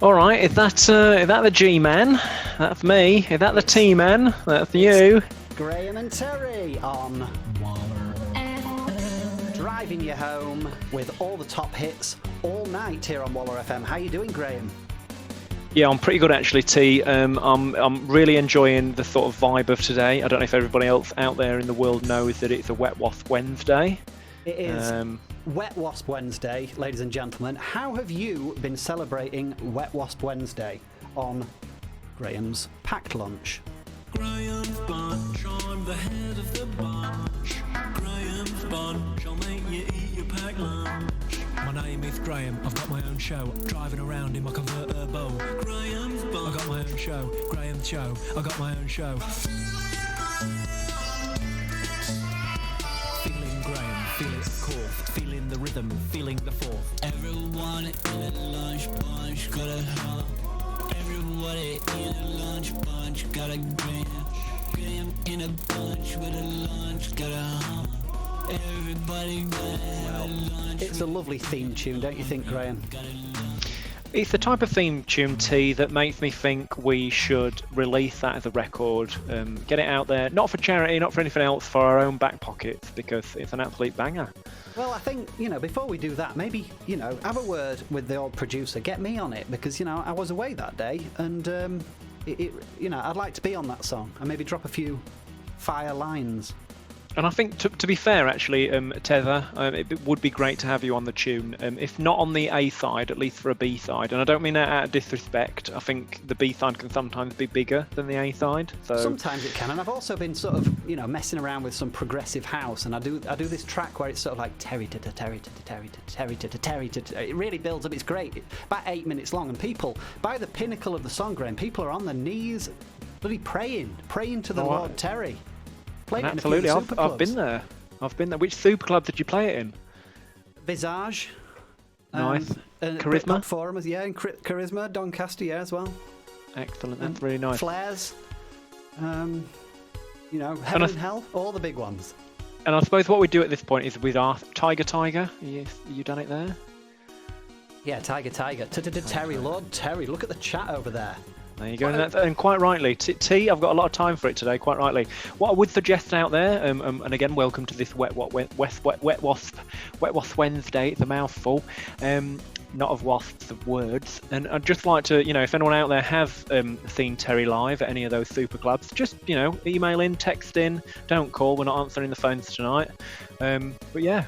All right, is that the G-Man? That's me. Is that the T-Man? That's you. Graham and Terry on WallerFM. Driving you home with all the top hits all night here on WallerFM. How you doing, Graham? Yeah, I'm pretty good actually, T. I'm really enjoying the sort of vibe of today. I don't know if everybody else out there in the world knows that it's a Wet Wasp Wednesday. It is Wet Wasp Wednesday, ladies and gentlemen. How have you been celebrating Wet Wasp Wednesday on Graham's packed lunch? Graham's bunch, I'm the head of the bunch. Graham's bunch, I'll make you eat your packed lunch. My name is Graham, I've got my own show, driving around in my convertible. Graham's bunch, I got my own show, Graham's show, I got my own show. Feeling Graham, feeling the course, feeling the rhythm, feeling the fourth. Everyone in a lunch bunch got a hump. Everybody in a lunch bunch got a Graham. Graham in a bunch with a lunch got a hump. Everybody got a lunch. It's a lovely theme tune, don't you think, Graham? It's the type of theme tune, T, that makes me think we should release that as a record, get it out there, not for charity, not for anything else, for our own back pockets, because it's an absolute banger. Well, I think, before we do that, maybe, have a word with the old producer, get me on it, because, I was away that day, and, I'd like to be on that song, and maybe drop a few fire lines. And I think, to be fair, actually, Tether, it would be great to have you on the tune. If not on the A side, at least for a B side. And I don't mean that out of disrespect. I think the B side can sometimes be bigger than the A side. So sometimes it can. And I've also been sort of, messing around with some progressive house. And I do this track where it's sort of like Terry to Terry to Terry to Terry to Terry to. It really builds up. It's great. About 8 minutes long. And people, by the pinnacle of the song, Graham, people are on their knees, bloody praying to the Lord Terry. Absolutely, I've been there. Which super club did you play it in? Visage. Nice. Charisma. Forum, and Charisma, Doncaster, as well. Excellent, that's really nice. Flares. Heaven and Hell, all the big ones. And I suppose what we do at this point is with our Tiger. You done it there? Yeah, Tiger. Terry, Lord Terry, look at the chat over there. There you go, and quite rightly, T, I've got a lot of time for it today, quite rightly. What I would suggest out there, and again, welcome to this Wet Wasp Wednesday, it's a mouthful, not of wasps, of words, and I'd just like to, if anyone out there have seen Terry live at any of those super clubs, just, email in, text in, don't call, we're not answering the phones tonight, but yeah,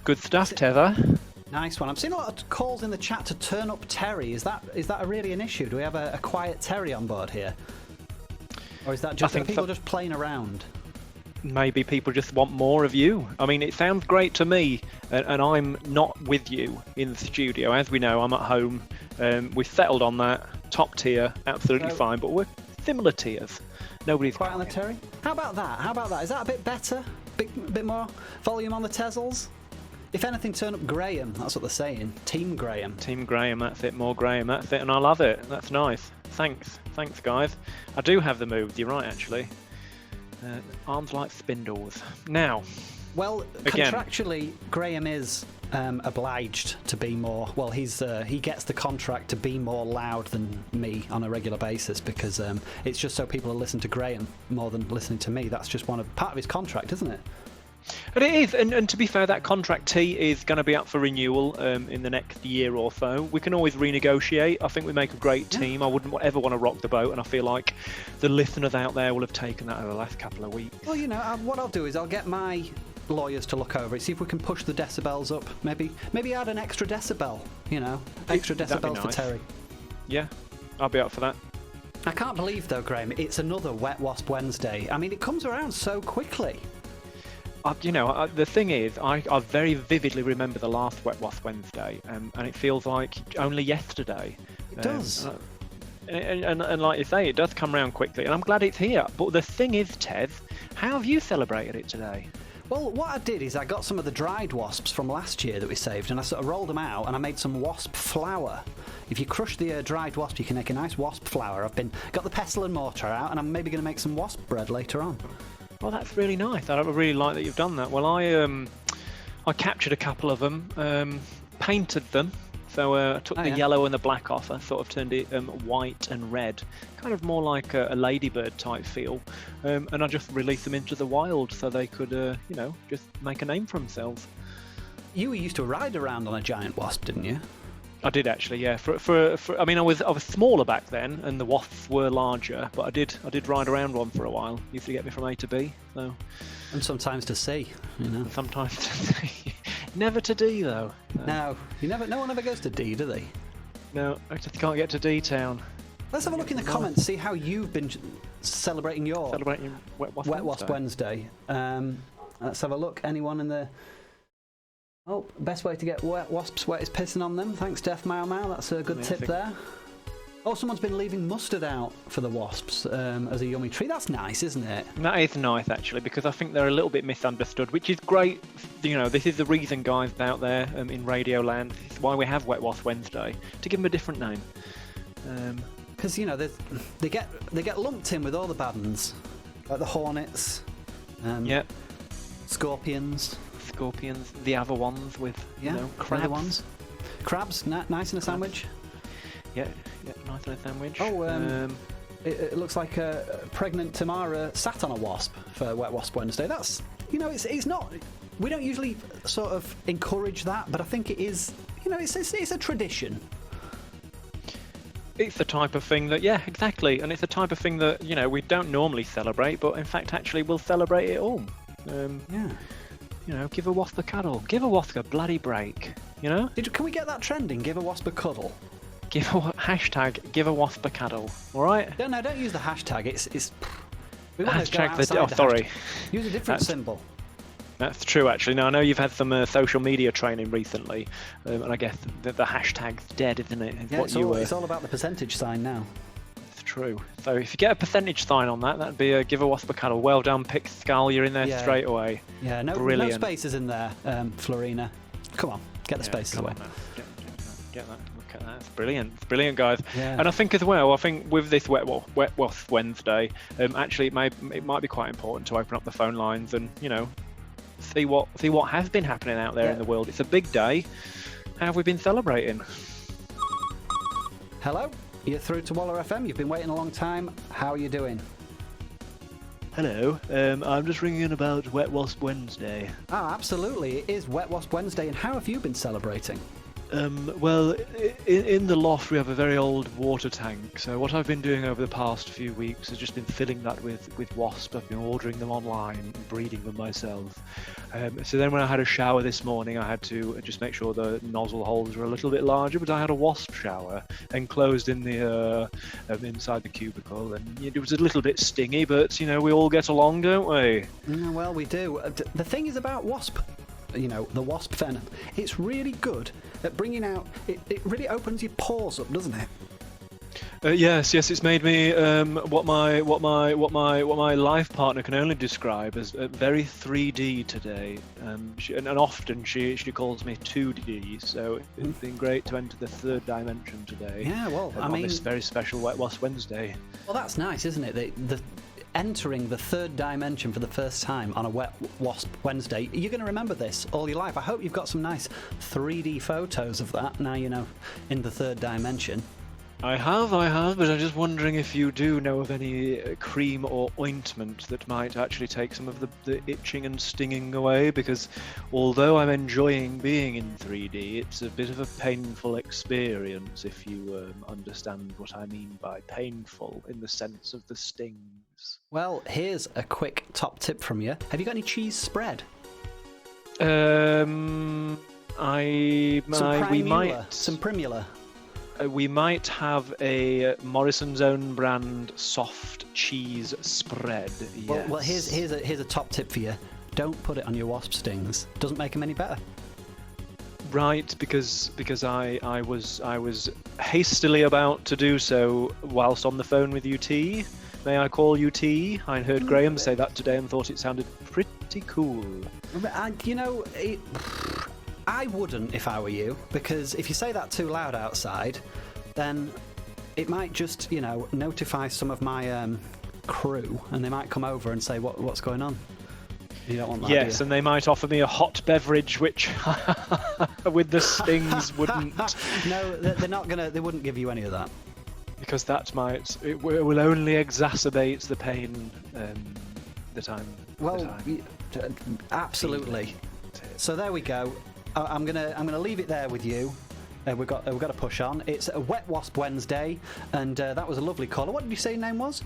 good stuff, Tether. Nice one. I'm seeing a lot of calls in the chat to turn up Terry. Is that really an issue? Do we have a quiet Terry on board here? Or is that just people just playing around? Maybe people just want more of you. I mean, it sounds great to me, and I'm not with you in the studio. As we know, I'm at home. We've settled on that. Top tier, absolutely fine, but we're similar tiers. Nobody's quiet on the Terry. How about that? Is that a bit better? Bit more volume on the Tezzles? If anything, turn up Graham. That's what they're saying. Team Graham. Team Graham, that's it. More Graham, that's it. And I love it. That's nice. Thanks, guys. I do have the moves. You're right, actually. Arms like spindles. Now, well, again, contractually, Graham is obliged to be more. Well, he gets the contract to be more loud than me on a regular basis because it's just so people will listen to Graham more than listening to me. That's just part of his contract, isn't it? And it is, and to be fair, that contract, T, is going to be up for renewal in the next year or so. We can always renegotiate. I think we make a great team. I wouldn't ever want to rock the boat, and I feel like the listeners out there will have taken that over the last couple of weeks. Well, what I'll do is I'll get my lawyers to look over it, see if we can push the decibels up. Maybe add an extra decibel, extra decibels nice. For Terry. Yeah, I'll be up for that. I can't believe, though, Graham, it's another Wet Wasp Wednesday. I mean, it comes around so quickly. The thing is, I very vividly remember the last Wet Wasp Wednesday, and it feels like only yesterday. It does. And like you say, it does come around quickly, and I'm glad it's here. But the thing is, Ted, how have you celebrated it today? Well, what I did is I got some of the dried wasps from last year that we saved, and I sort of rolled them out, and I made some wasp flour. If you crush the dried wasp, you can make a nice wasp flour. I've got the pestle and mortar out, and I'm maybe going to make some wasp bread later on. Oh, that's really nice. I really like that you've done that. Well, I captured a couple of them, painted them, So I took the yeah. yellow and the black off. I sort of turned it white and red, kind of more like a ladybird type feel. And I just released them into the wild so they could, just make a name for themselves. You used to ride around on a giant wasp, didn't you? I did actually, yeah. I mean, I was smaller back then, and the wasps were larger, but I did ride around one for a while. Used to get me from A to B, so. And sometimes to C, you know. Sometimes to C. Never to D though. No, no one ever goes to D, do they? No, I just can't get to D town. Let's have a look in the comments, see how you've been celebrating Wet Wasp Wednesday. Let's have a look. Anyone in the... Oh, best way to get Wet Wasps wet is pissing on them. Thanks, DeathMauMau. That's a good tip there. Oh, someone's been leaving mustard out for the wasps as a yummy treat. That's nice, isn't it? That is nice, actually, because I think they're a little bit misunderstood, which is great. You know, this is the reason, guys, out there in Radio Land, this is why we have Wet Wasp Wednesday, to give them a different name. Because, they get lumped in with all the bad ones, like the hornets, scorpions, the other ones with crabs. The ones. Crabs, nice in a sandwich. Yeah, nice in a sandwich. Oh, it looks like pregnant Tamara sat on a wasp for Wet Wasp Wednesday. That's, it's not. We don't usually sort of encourage that, but I think it is. It's a tradition. It's the type of thing that, yeah, exactly, and it's the type of thing that we don't normally celebrate, but in fact, actually, we'll celebrate it all. Give a wasp a cuddle. Give a wasp a bloody break. Can we get that trending? Give a wasp a cuddle. Hashtag give a wasp a cuddle. All right. No, don't use the hashtag. It's. We want to hashtag go sorry. Use a different symbol. That's true, actually. Now, I know you've had some social media training recently, and I guess the hashtag's dead, isn't it? It's all about the percentage sign now. It's true. So if you get a percentage sign on that'd be a give a wasp a cuddle. Well done, Pick Skull. You're in there straight away. Yeah, no spaces in there, Florina. Come on, get the spaces away. Get that. Look at that. It's brilliant. It's brilliant, guys. Yeah. And I think as well, with this Wet Wasp Wednesday, actually it might be quite important to open up the phone lines and see what has been happening out there in the world. It's a big day. How have we been celebrating? Hello, you're through to WallerFM. You've been waiting a long time. How are you doing? Hello, I'm just ringing in about Wet Wasp Wednesday. Oh, absolutely. It is Wet Wasp Wednesday. And how have you been celebrating? Well, in the loft we have a very old water tank, so what I've been doing over the past few weeks has just been filling that with wasps. I've been ordering them online and breeding them myself. So then when I had a shower this morning, I had to just make sure the nozzle holes were a little bit larger, but I had a wasp shower enclosed in the inside the cubicle, and it was a little bit stingy, but we all get along, don't we? Well, we do. The thing is about wasp, the wasp venom, it's really good at bringing out, it really opens your pores up, doesn't it? Yes, it's made me what my life partner can only describe as very 3D today. And often she calls me 2D. So it's been great to enter the third dimension today. Yeah, well, on this very special Wet Wasp Wednesday. Well, that's nice, isn't it? The entering the third dimension for the first time on a Wet Wasp Wednesday. You're going to remember this all your life. I hope you've got some nice 3D photos of that now in the third dimension. I have, but I'm just wondering if you do know of any cream or ointment that might actually take some of the itching and stinging away, because although I'm enjoying being in 3D, it's a bit of a painful experience, if you understand what I mean by painful in the sense of the stings. Well, here's a quick top tip from you. Have you got any cheese spread? Some Primula. We might have a Morrison's own brand soft cheese spread. Yes. Well, here's a top tip for you. Don't put it on your wasp stings. Doesn't make them any better. Right, because I was hastily about to do so whilst on the phone with UT. May I call you T? I heard Graham say that today and thought it sounded pretty cool. I wouldn't if I were you, because if you say that too loud outside, then it might just, notify some of my crew, and they might come over and say, what's going on? You don't want that, Yes, do and they might offer me a hot beverage, which with the stings wouldn't. No, they're not gonna. They wouldn't give you any of that. Because that will only exacerbate the pain that I'm. Well, absolutely. So there we go. I'm gonna leave it there with you. We've got to push on. It's a Wet Wasp Wednesday, and that was a lovely caller. What did you say your name was?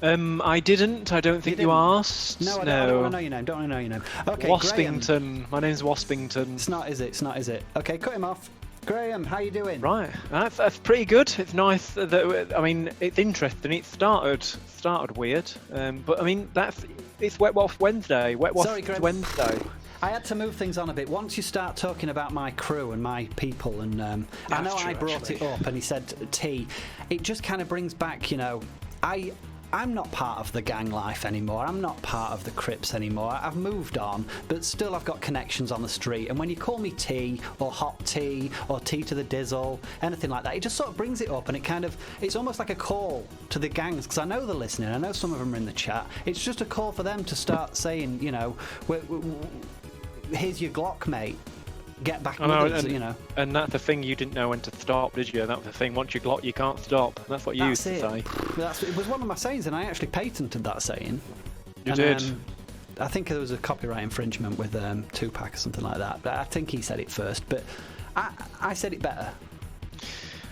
I didn't. I don't think you asked. No, I don't want to know your name. Don't want to know your name. Okay, Waspington. Graham. My name's Waspington. It's not, is it? It's not, is it? Okay, cut him off. Graham, how you doing? Right, that's pretty good. It's nice. It's interesting. It started weird, but I mean it's Wet Wasp Wednesday. Wet Wasp Wednesday. I had to move things on a bit. Once you start talking about my crew and my people, and I know I brought it up, and he said T, it just kind of brings back, I'm not part of the gang life anymore. I'm not part of the Crips anymore. I've moved on, but still I've got connections on the street. And when you call me T, or Hot T, or T to the Dizzle, anything like that, it just sort of brings it up, and it's almost like a call to the gangs, because I know they're listening. I know some of them are in the chat. It's just a call for them to start saying, here's your Glock, mate. Get back with us, And that's the thing, you didn't know when to stop, did you? That's the thing, once you Glock, you can't stop. That's what you used to say. It was one of my sayings, and I actually patented that saying. You did? I think there was a copyright infringement with Tupac or something like that. But I think he said it first, but I said it better.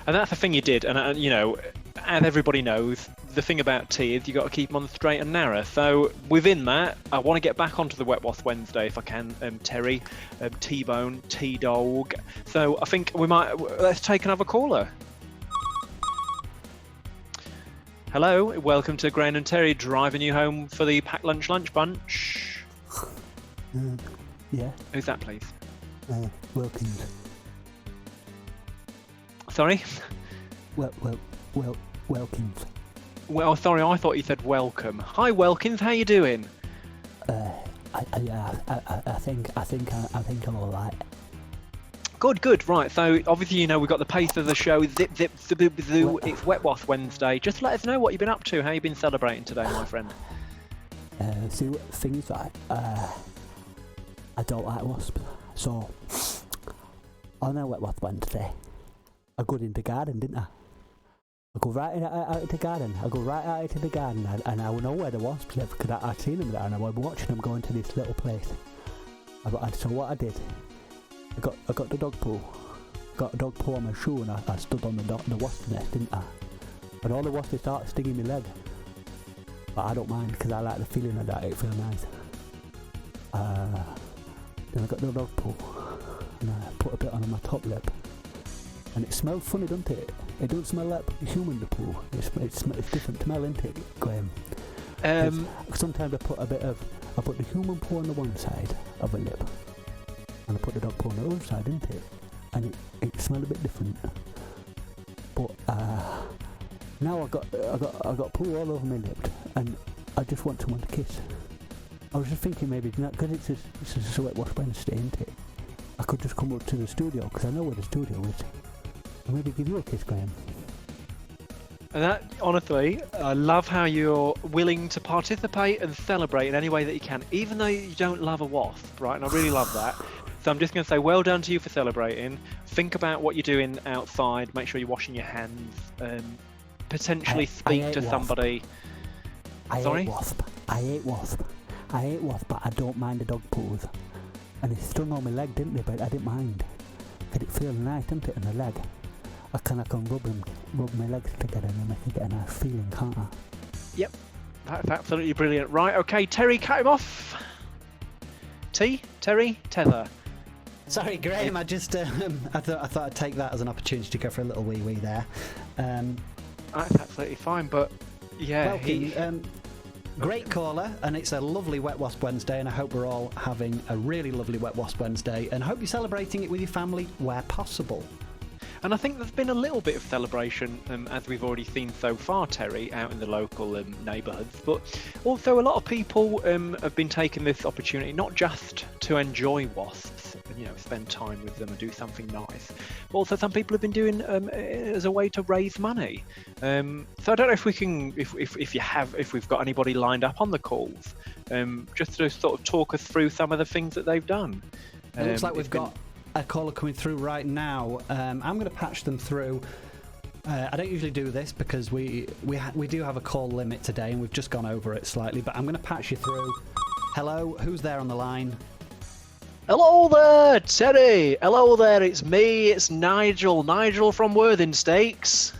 And that's the thing you did, and as everybody knows, the thing about T is you got to keep them on the straight and narrow. So within that, I want to get back onto the Wet Wasp Wednesday if I can. Terry, T-Bone, T-Dog. So I think let's take another caller. Hello, welcome to Graham and Terry, driving you home for the packed lunch bunch. Yeah. Who's that, please? Wilkins. Sorry? Wilkins. Well, sorry, I thought you said welcome. Hi, Wilkins, how you doing? I think I'm all right. Good. Right. So obviously, we've got the pace of the show. Zip, zip, zip, zoo. It's Wet Wasp Wednesday. Just let us know what you've been up to. How you've been celebrating today, my friend. See, the thing is, right? I don't like wasps, so on a Wet Wasp Wednesday, I go in the garden, didn't I? I go right out into the garden. And I know where the wasps live because I'd seen them there, and I was watching them go into this little place. So what I did, I got the dog poo, on my shoe, and I stood on the wasp nest, didn't I? And all the wasps started stinging my leg. But I don't mind because I like the feeling of that. It feels nice. Then I got the dog poo, and I put a bit on my top lip. And it smells funny, doesn't it? It don't smell like human poo. It's different smell, isn't it, Graham? Sometimes I put the human poo on the one side of a lip, and I put the dog poo on the other side, didn't it? And it smelled a bit different. But now I got poo all over my lip, and I just want someone to kiss. I was just thinking maybe because it's a Wet Wasp Wednesday, isn't it? I could just come up to the studio because I know where the studio is. Maybe give you a kiss, Graham. And that, honestly, I love how you're willing to participate and celebrate in any way that you can, even though you don't love a wasp, right? And I really love that. So I'm just going to say well done to you for celebrating. Think about what you're doing outside. Make sure you're washing your hands. Potentially speak to somebody. I hate wasp, but I don't mind the dog poos. And it stung on my leg, didn't it? But I didn't mind. Because it feels nice, doesn't it, on the leg? I can rub my legs together and make it get a nice feeling, can't I? Yep, that's absolutely brilliant. Right, okay, Terry, cut him off. Terry, tether. Sorry, Graham. I just I thought I'd take that as an opportunity to go for a little wee there. That's absolutely fine, but yeah, great caller, and it's a lovely Wet Wasp Wednesday, and I hope we're all having a really lovely Wet Wasp Wednesday, and I hope you're celebrating it with your family where possible. And I think there's been a little bit of celebration, as we've already seen so far, Terry, out in the local neighbourhoods. But also a lot of people have been taking this opportunity not just to enjoy wasps, and, spend time with them and do something nice, but also some people have been doing as a way to raise money. So I don't know if we can, if we've got anybody lined up on the calls, just to sort of talk us through some of the things that they've done. It looks like we've got a caller coming through right now. I'm going to patch them through. I don't usually do this because we do have a call limit today, and we've just gone over it slightly. But I'm going to patch you through. Hello, who's there on the line? Hello there, Terry. Hello there, it's me. It's Nigel. Nigel from Worthing Stakes.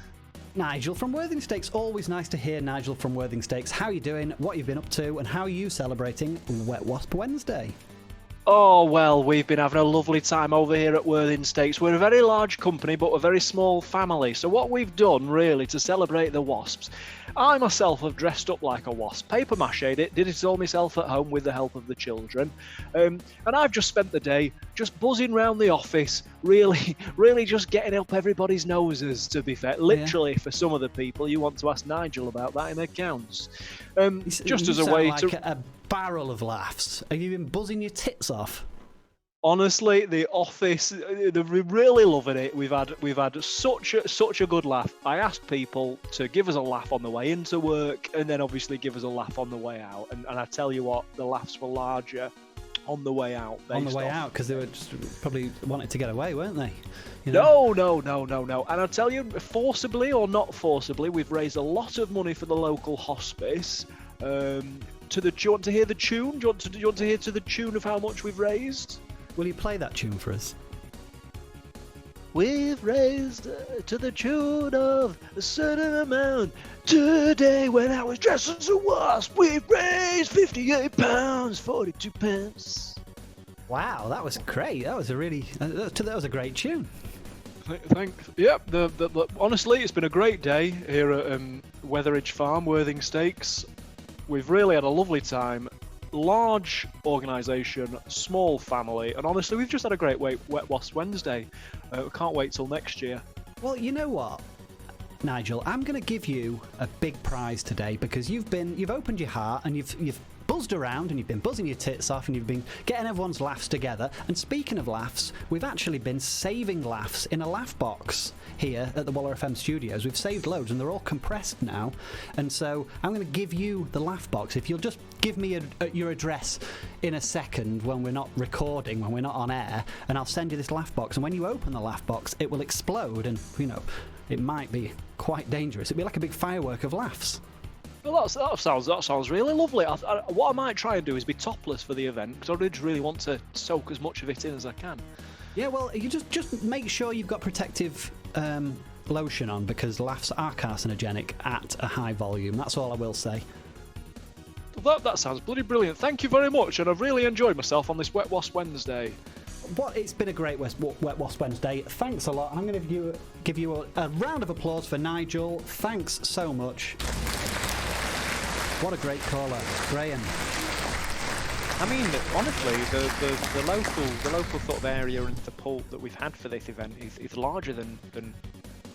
Nigel from Worthing Stakes. Always nice to hear Nigel from Worthing Stakes. How are you doing? What you've been up to? And how are you celebrating Wet Wasp Wednesday? Oh, well, we've been having a lovely time over here at Worthing Stakes. We're a very large company, but a very small family. So what we've done, really, to celebrate the wasps, I myself have dressed up like a wasp, paper mache'd it, did it all myself at home with the help of the children. And I've just spent the day just buzzing around the office, really just getting up everybody's noses, to be fair. Literally, for some of the people, you want to ask Nigel about that in accounts. Just as a way like to... a barrel of laughs. Have you been buzzing your tits off? Honestly, the office, they're really loving it. We've had such a good laugh. I asked people to give us a laugh on the way into work, and then obviously give us a laugh on the way out. And I tell you what, the laughs were larger on the way out. On the way out, because they were just probably wanted to get away, weren't they? You know? No. And I tell you, forcibly or not forcibly, we've raised a lot of money for the local hospice. Do you want to hear the tune? Do you want to hear to the tune of how much we've raised? Will you play that tune for us? We've raised to the tune of a certain amount. Today, when I was dressed as a wasp, we've raised £58, 42 pence. Wow, that was great. That was a really, that was a great tune. Thanks. Yep. Honestly, it's been a great day here at Weatheridge Farm, Worthing Stakes. We've really had a lovely time. Large organisation, small family, and honestly, we've just had a great Wet Wasp Wednesday. We can't wait till next year. Well, you know what, Nigel, I'm going to give you a big prize today because you've opened your heart and you've buzzed around and you've been buzzing your tits off and you've been getting everyone's laughs together. And speaking of laughs, we've actually been saving laughs in a laugh box here at the WallerFM studios. We've saved loads and they're all compressed now. And so I'm going to give you the laugh box. If you'll just give me your address in a second when we're not recording, when we're not on air, and I'll send you this laugh box. And when you open the laugh box, it will explode and, you know, it might be quite dangerous. It'd be like a big firework of laughs. Well, that sounds really lovely. What I might try and do is be topless for the event because I really want to soak as much of it in as I can. Yeah, well, you just make sure you've got protective lotion on because laughs are carcinogenic at a high volume. That's all I will say. Well, that sounds bloody brilliant. Thank you very much, and I've really enjoyed myself on this Wet Wasp Wednesday. It's been a great Wet Wasp Wednesday. Thanks a lot. I'm going to give you a round of applause for Nigel. Thanks so much. What a great caller, Graham. I mean, honestly, the local sort of area and support that we've had for this event is larger than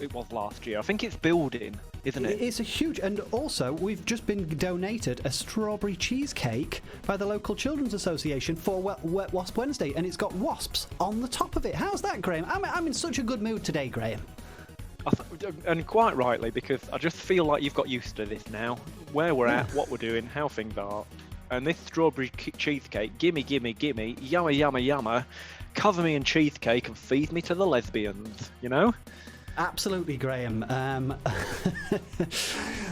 it was last year. I think it's building, isn't it? It's a huge, and also we've just been donated a strawberry cheesecake by the local Children's Association for Wet Wasp Wednesday, and it's got wasps on the top of it. How's that, Graham? I'm in such a good mood today, Graham. And quite rightly, because I just feel like you've got used to this now, where we're at, what we're doing, how things are. And this strawberry cheesecake, gimme, yumma, yumma, yumma, cover me in cheesecake and feed me to the lesbians, you know? Absolutely, Graham.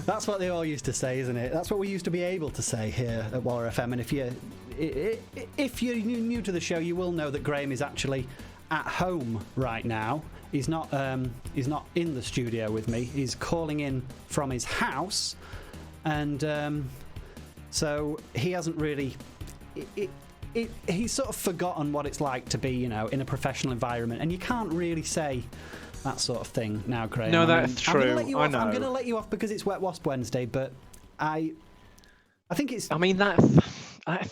That's what they all used to say, isn't it? That's what we used to be able to say here at WallerFM. And if you're new to the show, you will know that Graham is actually at home right now. He's not in the studio with me. He's calling in from his house, and so he hasn't really. He's sort of forgotten what it's like to be, you know, in a professional environment, and you can't really say that sort of thing now, Graham. No, that's true. I know. I'm going to let you off because it's Wet Wasp Wednesday, but I think it's. I mean, that's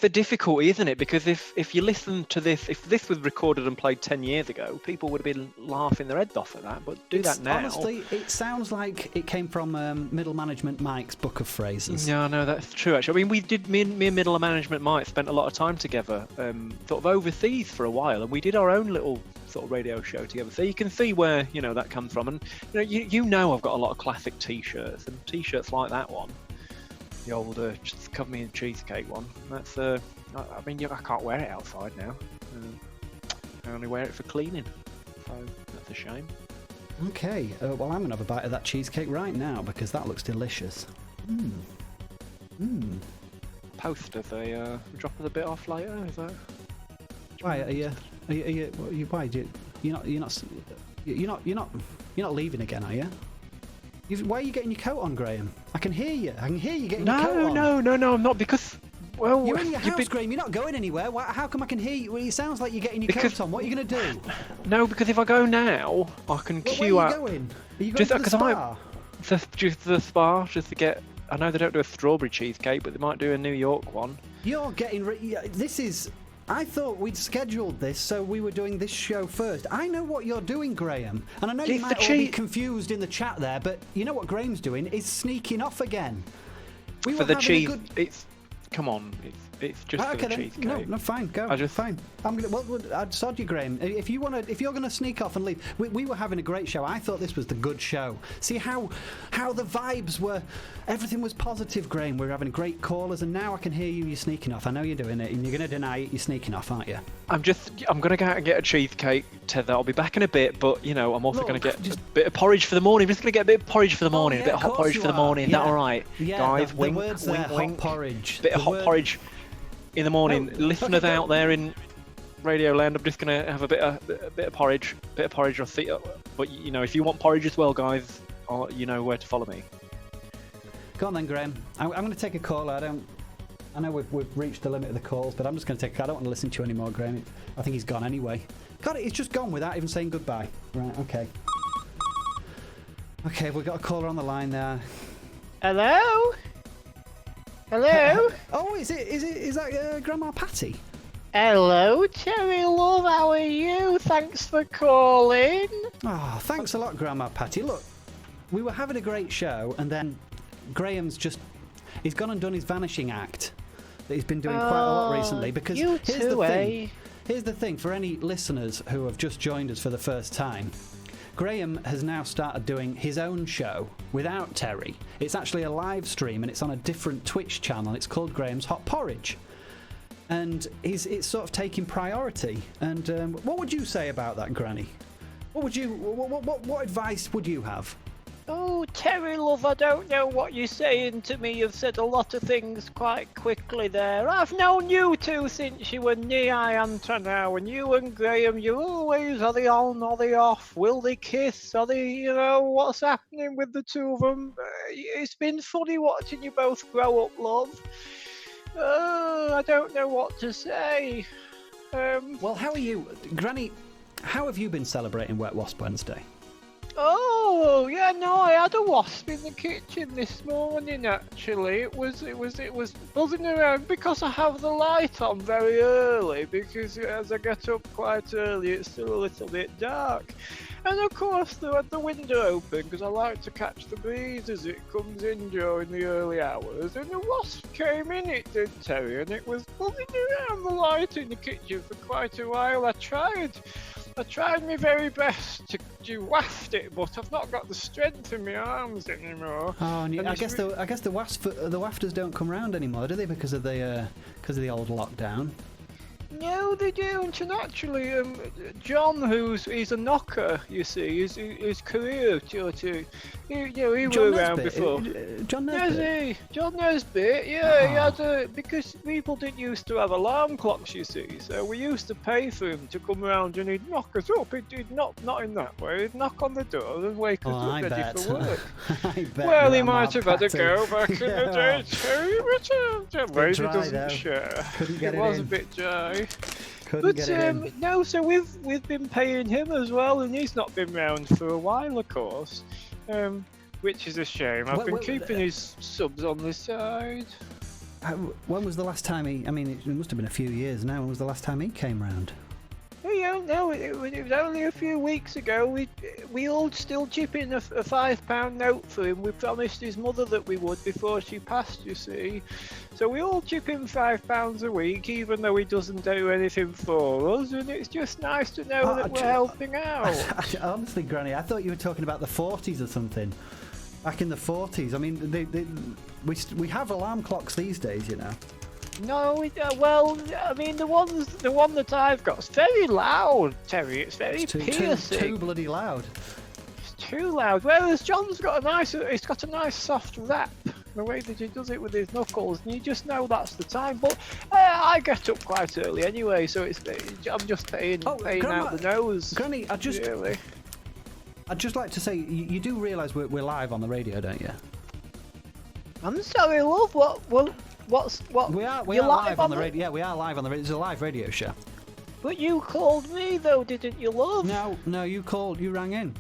the difficulty, isn't it? Because if you listen to this, if this was recorded and played 10 years ago, people would have been laughing their heads off at that. But that now. Honestly, it sounds like it came from Middle Management Mike's book of phrases. Yeah, no, that's true. Actually, I mean, me and Middle Management Mike spent a lot of time together, sort of overseas for a while, and we did our own little sort of radio show together. So you can see where that comes from, and you know I've got a lot of classic T-shirts and T-shirts like that one. the old cover me in cheesecake one. That's I mean, I can't wear it outside now. I only wear it for cleaning, so that's a shame. Okay, well, I'm gonna have a bite of that cheesecake right now because that looks delicious. Post as a drop of the bit off later. Is that? Why why do you're not leaving again, are you? Why are you getting your coat on, Graham? I can hear you. I can hear you getting your coat on. No, I'm not, because, well... You're in your house, Graham. You're not going anywhere. How come I can hear you? Well, it sounds like you're getting your coat on. What are you going to do? No, because if I go now, I can queue where are up... you going? Are you going to the spa? Just the spa, just to get... I know they don't do a strawberry cheesecake, but they might do a New York one. You're getting... This is... I thought we'd scheduled this so we were doing this show first. I know what you're doing, Graham. And I know you might all be confused in the chat there, but you know what Graham's doing is sneaking off again. For the cheese... Come on, it's just for the cheesecake. No, fine, go. Fine. I'm gonna. Well, I'd sod you, Graham. If you're gonna sneak off and leave, we were having a great show. I thought this was the good show. See how the vibes were. Everything was positive, Graham. We were having great callers, and now I can hear you. You're sneaking off. I know you're doing it, and you're gonna deny it. You're sneaking off, aren't you? I'm gonna go out and get a cheesecake, Tether. I'll be back in a bit, but I'm also gonna get a bit of porridge for the morning. I'm just gonna get a bit of porridge for the morning, a bit of hot porridge for the morning. Is that all right, guys? The words there, hot porridge. Bit of hot porridge in the morning. Listeners out there in Radio Land, I'm just gonna have a bit of porridge. I'll see. But if you want porridge as well, guys, you know where to follow me. Go on then, Graham. I'm going to take a call. I know we've reached the limit of the calls, but I'm just going to take a call. I don't want to listen to you anymore, Graham. I think he's gone anyway. God, it's just gone without even saying goodbye. Right, okay. Okay, we've got a caller on the line there. Hello? Hello? Oh, is that Grandma Patsy? Hello, Terry Love, how are you? Thanks for calling. Oh, thanks a lot, Grandma Patty. Look, we were having a great show, and then Graham's he's gone and done his vanishing act that he's been doing quite a lot recently. Because here's the thing, for any listeners who have just joined us for the first time, Graham has now started doing his own show without Terry. It's actually a live stream, and it's on a different Twitch channel. It's called Graham's Hot Porridge. And it's sort of taking priority. And what would you say about that, Granny? What advice would you have? Oh, Terry Love, I don't know what you're saying to me. You've said a lot of things quite quickly there. I've known you two since you were knee-high to now, and you and Graham, you're always, are they on, are they off? Will they kiss? Are they, what's happening with the two of them? It's been funny watching you both grow up, love. I don't know what to say. Well, how are you? Granny, how have you been celebrating Wet Wasp Wednesday? Oh, yeah, no, I had a wasp in the kitchen this morning, actually. It was buzzing around because I have the light on very early, because as I get up quite early, it's still a little bit dark. And of course, I had the window open because I like to catch the breeze as it comes in during the early hours. And the wasp came in, it did, Terry, and it was buzzing around the light in the kitchen for quite a while. I tried my very best to waft it, but I've not got the strength in my arms anymore. Oh, and I guess the wafters don't come round anymore, do they? Because of the old lockdown. No, they don't. And actually, John, he's a knocker, you see, his career, he were around before. John Nesbitt? John Nesbitt, yeah, he had because people didn't used to have alarm clocks, you see, so we used to pay for him to come around and he'd knock us up. He'd not in that way, he'd knock on the door and wake us up ready for work. Well, he might have had a go back in the day, Terry, but maybe doesn't share. It was a bit dry. No, so we've been paying him as well, and he's not been round for a while, of course, which is a shame. I've been keeping his subs on the side. When was the last time it must have been a few years now. When was the last time he came round? No, it was only a few weeks ago. We all still chip in a £5 note for him. We promised his mother that we would before she passed, you see. So we all chip in £5 a week, even though he doesn't do anything for us, and it's just nice to know that we're helping out. Honestly, Granny, I thought you were talking about the 40s or something. back in the 40s. I mean, we have alarm clocks these days, you know. No, well, I mean, the one that I've got is very loud, Terry. It's very piercing. Too bloody loud. It's too loud. Whereas John's got it's got a nice soft rap. The way that he does it with his knuckles, and you just know that's the time. But I get up quite early anyway, so I'm just paying out the nose. Granny, I'd just like to say, you do realise we're live on the radio, don't you? I'm sorry, love. What? We are live on the radio. Yeah, we are live on the radio. It's a live radio show. But you called me though, didn't you, love? No, you called. You rang in.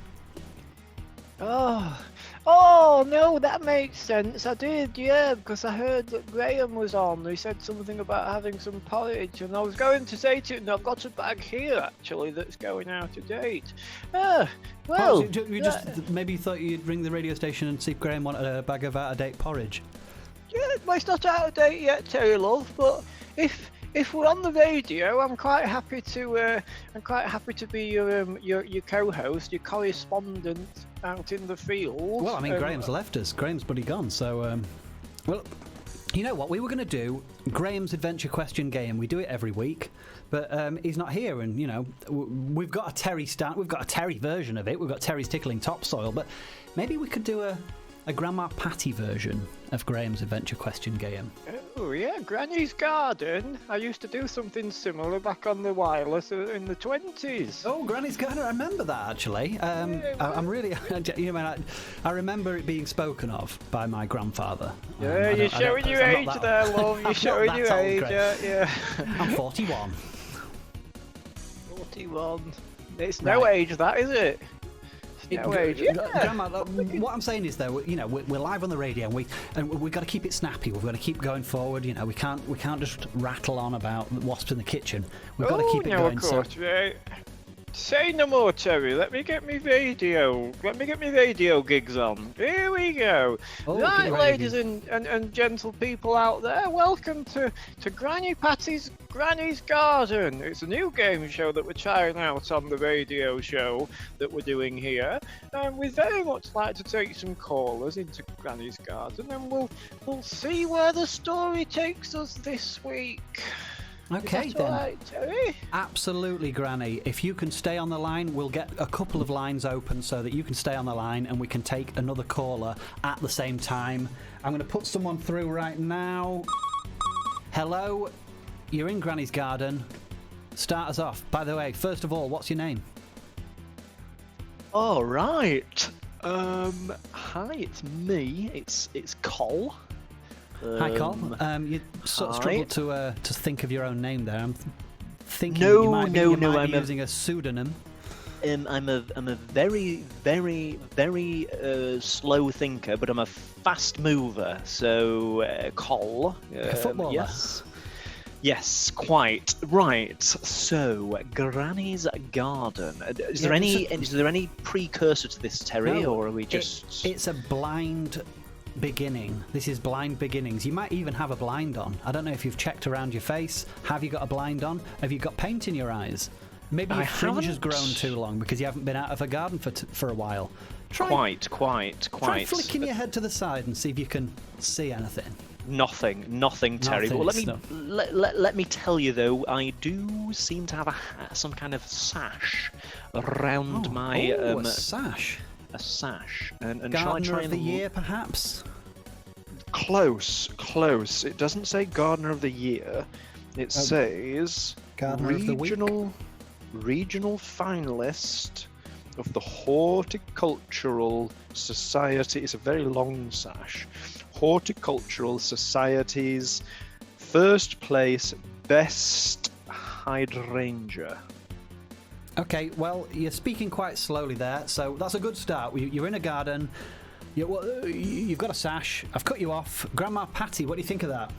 Oh no, that makes sense. I did, yeah, because I heard that Graham was on. He said something about having some porridge, and I was going to say to him, I've got a bag here actually that's going out of date. Well, you just maybe thought you'd ring the radio station and see if Graham wanted a bag of out-of-date porridge. Yeah, well, it's not out of date yet, Terry love, but if we're on the radio, I'm quite happy to be your co-host, your correspondent out in the field. Well, I mean, Graham's left us. Graham's bloody gone. So, well, you know what? We were going to do Graham's Adventure Question Game. We do it every week, but he's not here, and you know, we've got a Terry We've got a Terry version of it. We've got Terry's tickling topsoil, but maybe we could do a Grandma Patty version of Graham's Adventure Question Game. Oh yeah, Granny's Garden. I used to do something similar back on the wireless in the 20s. Oh, Granny's Garden, I remember that actually. I'm really, you know, I remember it being spoken of by my grandfather. Yeah, you're showing your age there, love. You're showing your age, yeah. I'm 41. 41. It's no age, that is it? Grandma, what I'm saying is though, you know, we're live on the radio, and we've got to keep it snappy. We've got to keep going forward. You know, we can't just rattle on about wasps in the kitchen. We've got to keep it going. Of course, right. Say no more, Terry. Let me get me radio gigs on. Here we go. Right, ladies and gentle people out there, welcome to Granny Patty's Granny's Garden. It's a new game show that we're trying out on the radio show that we're doing here. And we'd very much like to take some callers into Granny's Garden, and we'll see where the story takes us this week. Okay, then. then. Right, Terry? Absolutely, Granny. If you can stay on the line, we'll get a couple of lines open so that you can stay on the line and we can take another caller at the same time. I'm going to put someone through right now. Hello, you're in Granny's Garden. Start us off. By the way, first of all, what's your name? All right. Hi, it's me. It's Col. Hi, Col. You sort of struggled to think of your own name there. I'm thinking you might be I'm using a pseudonym. I'm a very, very, very slow thinker, but I'm a fast mover. So, Col. A footballer. Yes, quite right. So, Granny's Garden. Is there any precursor to this, Terry, or are we just? It's a blind beginning. This is blind beginnings. You might even have a blind on. I don't know if you've checked around your face. Have you got a blind on? Have you got paint in your eyes? Maybe your fringe has grown too long because you haven't been out of a garden for a while. Try flicking your head to the side and see if you can see anything. Nothing, Terry. Well, let me tell you though, I do seem to have some kind of sash around my a sash. A sash, and Gardener try of the Year, perhaps. Close. It doesn't say Gardener of the Year. It says Gardener of the Week. Regional finalist of the Horticultural Society. It's a very long sash. Horticultural Society's first place Best Hydrangea. Okay, well, you're speaking quite slowly there, so that's a good start. You're in a garden. You've got a sash. I've cut you off. Grandma Patty, what do you think of that?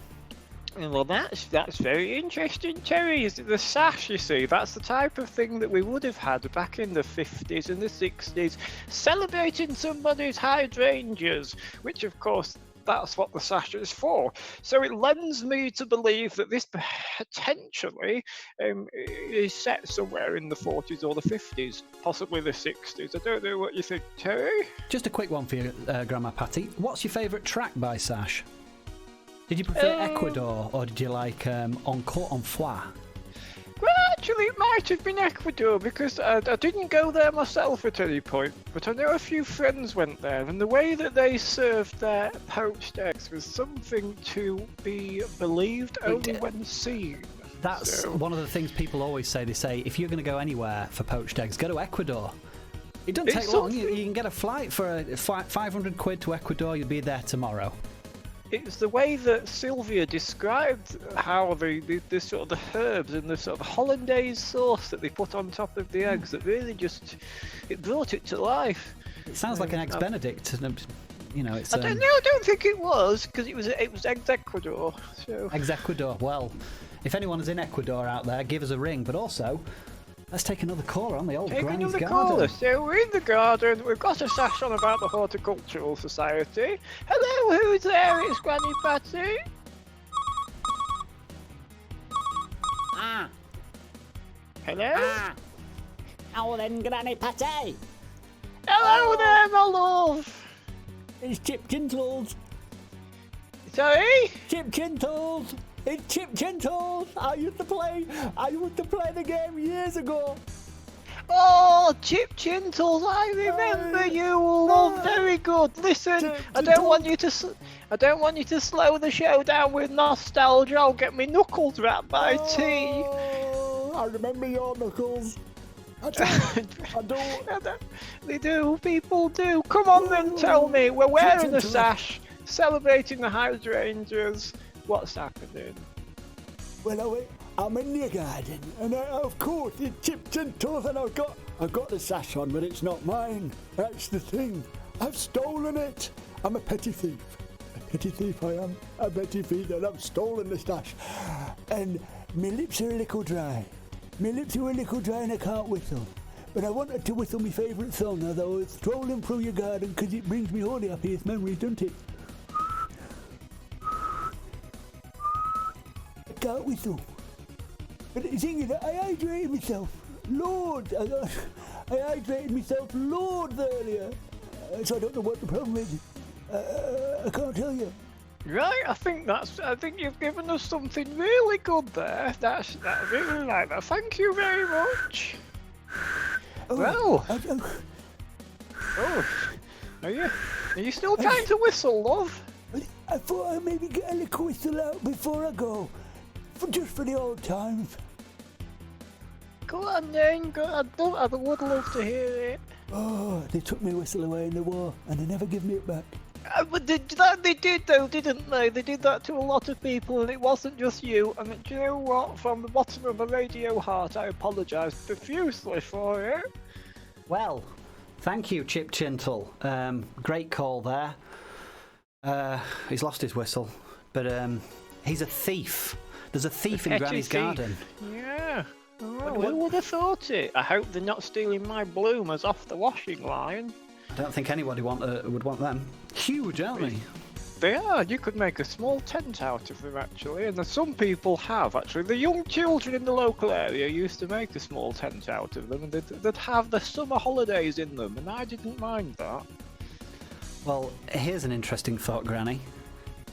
Well, that's very interesting, Terry. The sash, you see, that's the type of thing that we would have had back in the 50s and the 60s, celebrating somebody's hydrangeas, which, of course, That's what the sash is for. So it lends me to believe that this potentially is set somewhere in the 40s or the 50s, possibly the 60s. I don't know what you think, Terry. Just a quick one for you, Grandma Patty. What's your favourite track by Sash? Did you prefer Ecuador or did you like Encore en Foix? Well, actually, it might have been Ecuador because I didn't go there myself at any point, but I know a few friends went there, and the way that they served their poached eggs was something to be believed only when seen. That's one of the things people always say. They say, if you're going to go anywhere for poached eggs, go to Ecuador. It doesn't take long. You can get a flight for 500 quid to Ecuador. You'll be there tomorrow. It's the way that Sylvia described how the sort of the herbs and the sort of hollandaise sauce that they put on top of the eggs that really just it brought it to life. It sounds like an Eggs Benedict. You know, it's. I don't think it was because it was Eggs Ecuador. So. Eggs Ecuador. Well, if anyone is in Ecuador out there, give us a ring. But also, let's take another caller on the old Granny's Garden. Caller. So we're in the garden. We've got a sash on about the Horticultural Society. Hello, who's there? It's Granny Patsy. Ah. Hello. Ah. Oh then, Granny Patty. Hello there, my love. It's Chip Gintles. Sorry? Chip Gintles. It's Chip Gintles. I used to play the game years ago. Oh, Chip Gintles, I remember you, love. Very good. Listen, I don't want you to slow the show down with nostalgia. I'll get me knuckles wrapped by tea. I remember your knuckles. I don't. They do. People do. Come on then, tell me. We're wearing a sash, celebrating the hydrangeas. What's happening? Well, I'm in your garden, and of course it's Chip Gintles, and I've got the sash on, but it's not mine. That's the thing. I've stolen it. I'm a petty thief. A petty thief I am. A petty thief, and I've stolen the stash. And my lips are a little dry. And I can't whistle. But I wanted to whistle my favourite song as I was strolling through your garden because it brings me all the happiest memories, doesn't it? I can't whistle. But the thing is, I hydrated myself. Lord, I hydrated myself loads earlier. So I don't know what the problem is. I can't tell you. Right, I think you've given us something really good there. I really like that. Thank you very much. Well. Are you still trying to whistle, love? I thought I'd maybe get a little whistle out before I go. Just for the old times. Go on then, I would love to hear it. Oh, they took my whistle away in the war and they never give me it back. But they did though, didn't they? They did that to a lot of people, and it wasn't just you. And do you know what? From the bottom of my radio heart, I apologise profusely for it. Well, thank you, Chip Gentle. Great call there. He's lost his whistle, but he's a thief. There's a thief in Granny's garden. Yeah. Oh, who would have thought it? I hope they're not stealing my bloomers off the washing line. I don't think anybody would want them. Huge, aren't they? They are. You could make a small tent out of them, actually. And some people have, actually. The young children in the local area used to make a small tent out of them. And they'd have the summer holidays in them. And I didn't mind that. Well, here's an interesting thought, Granny.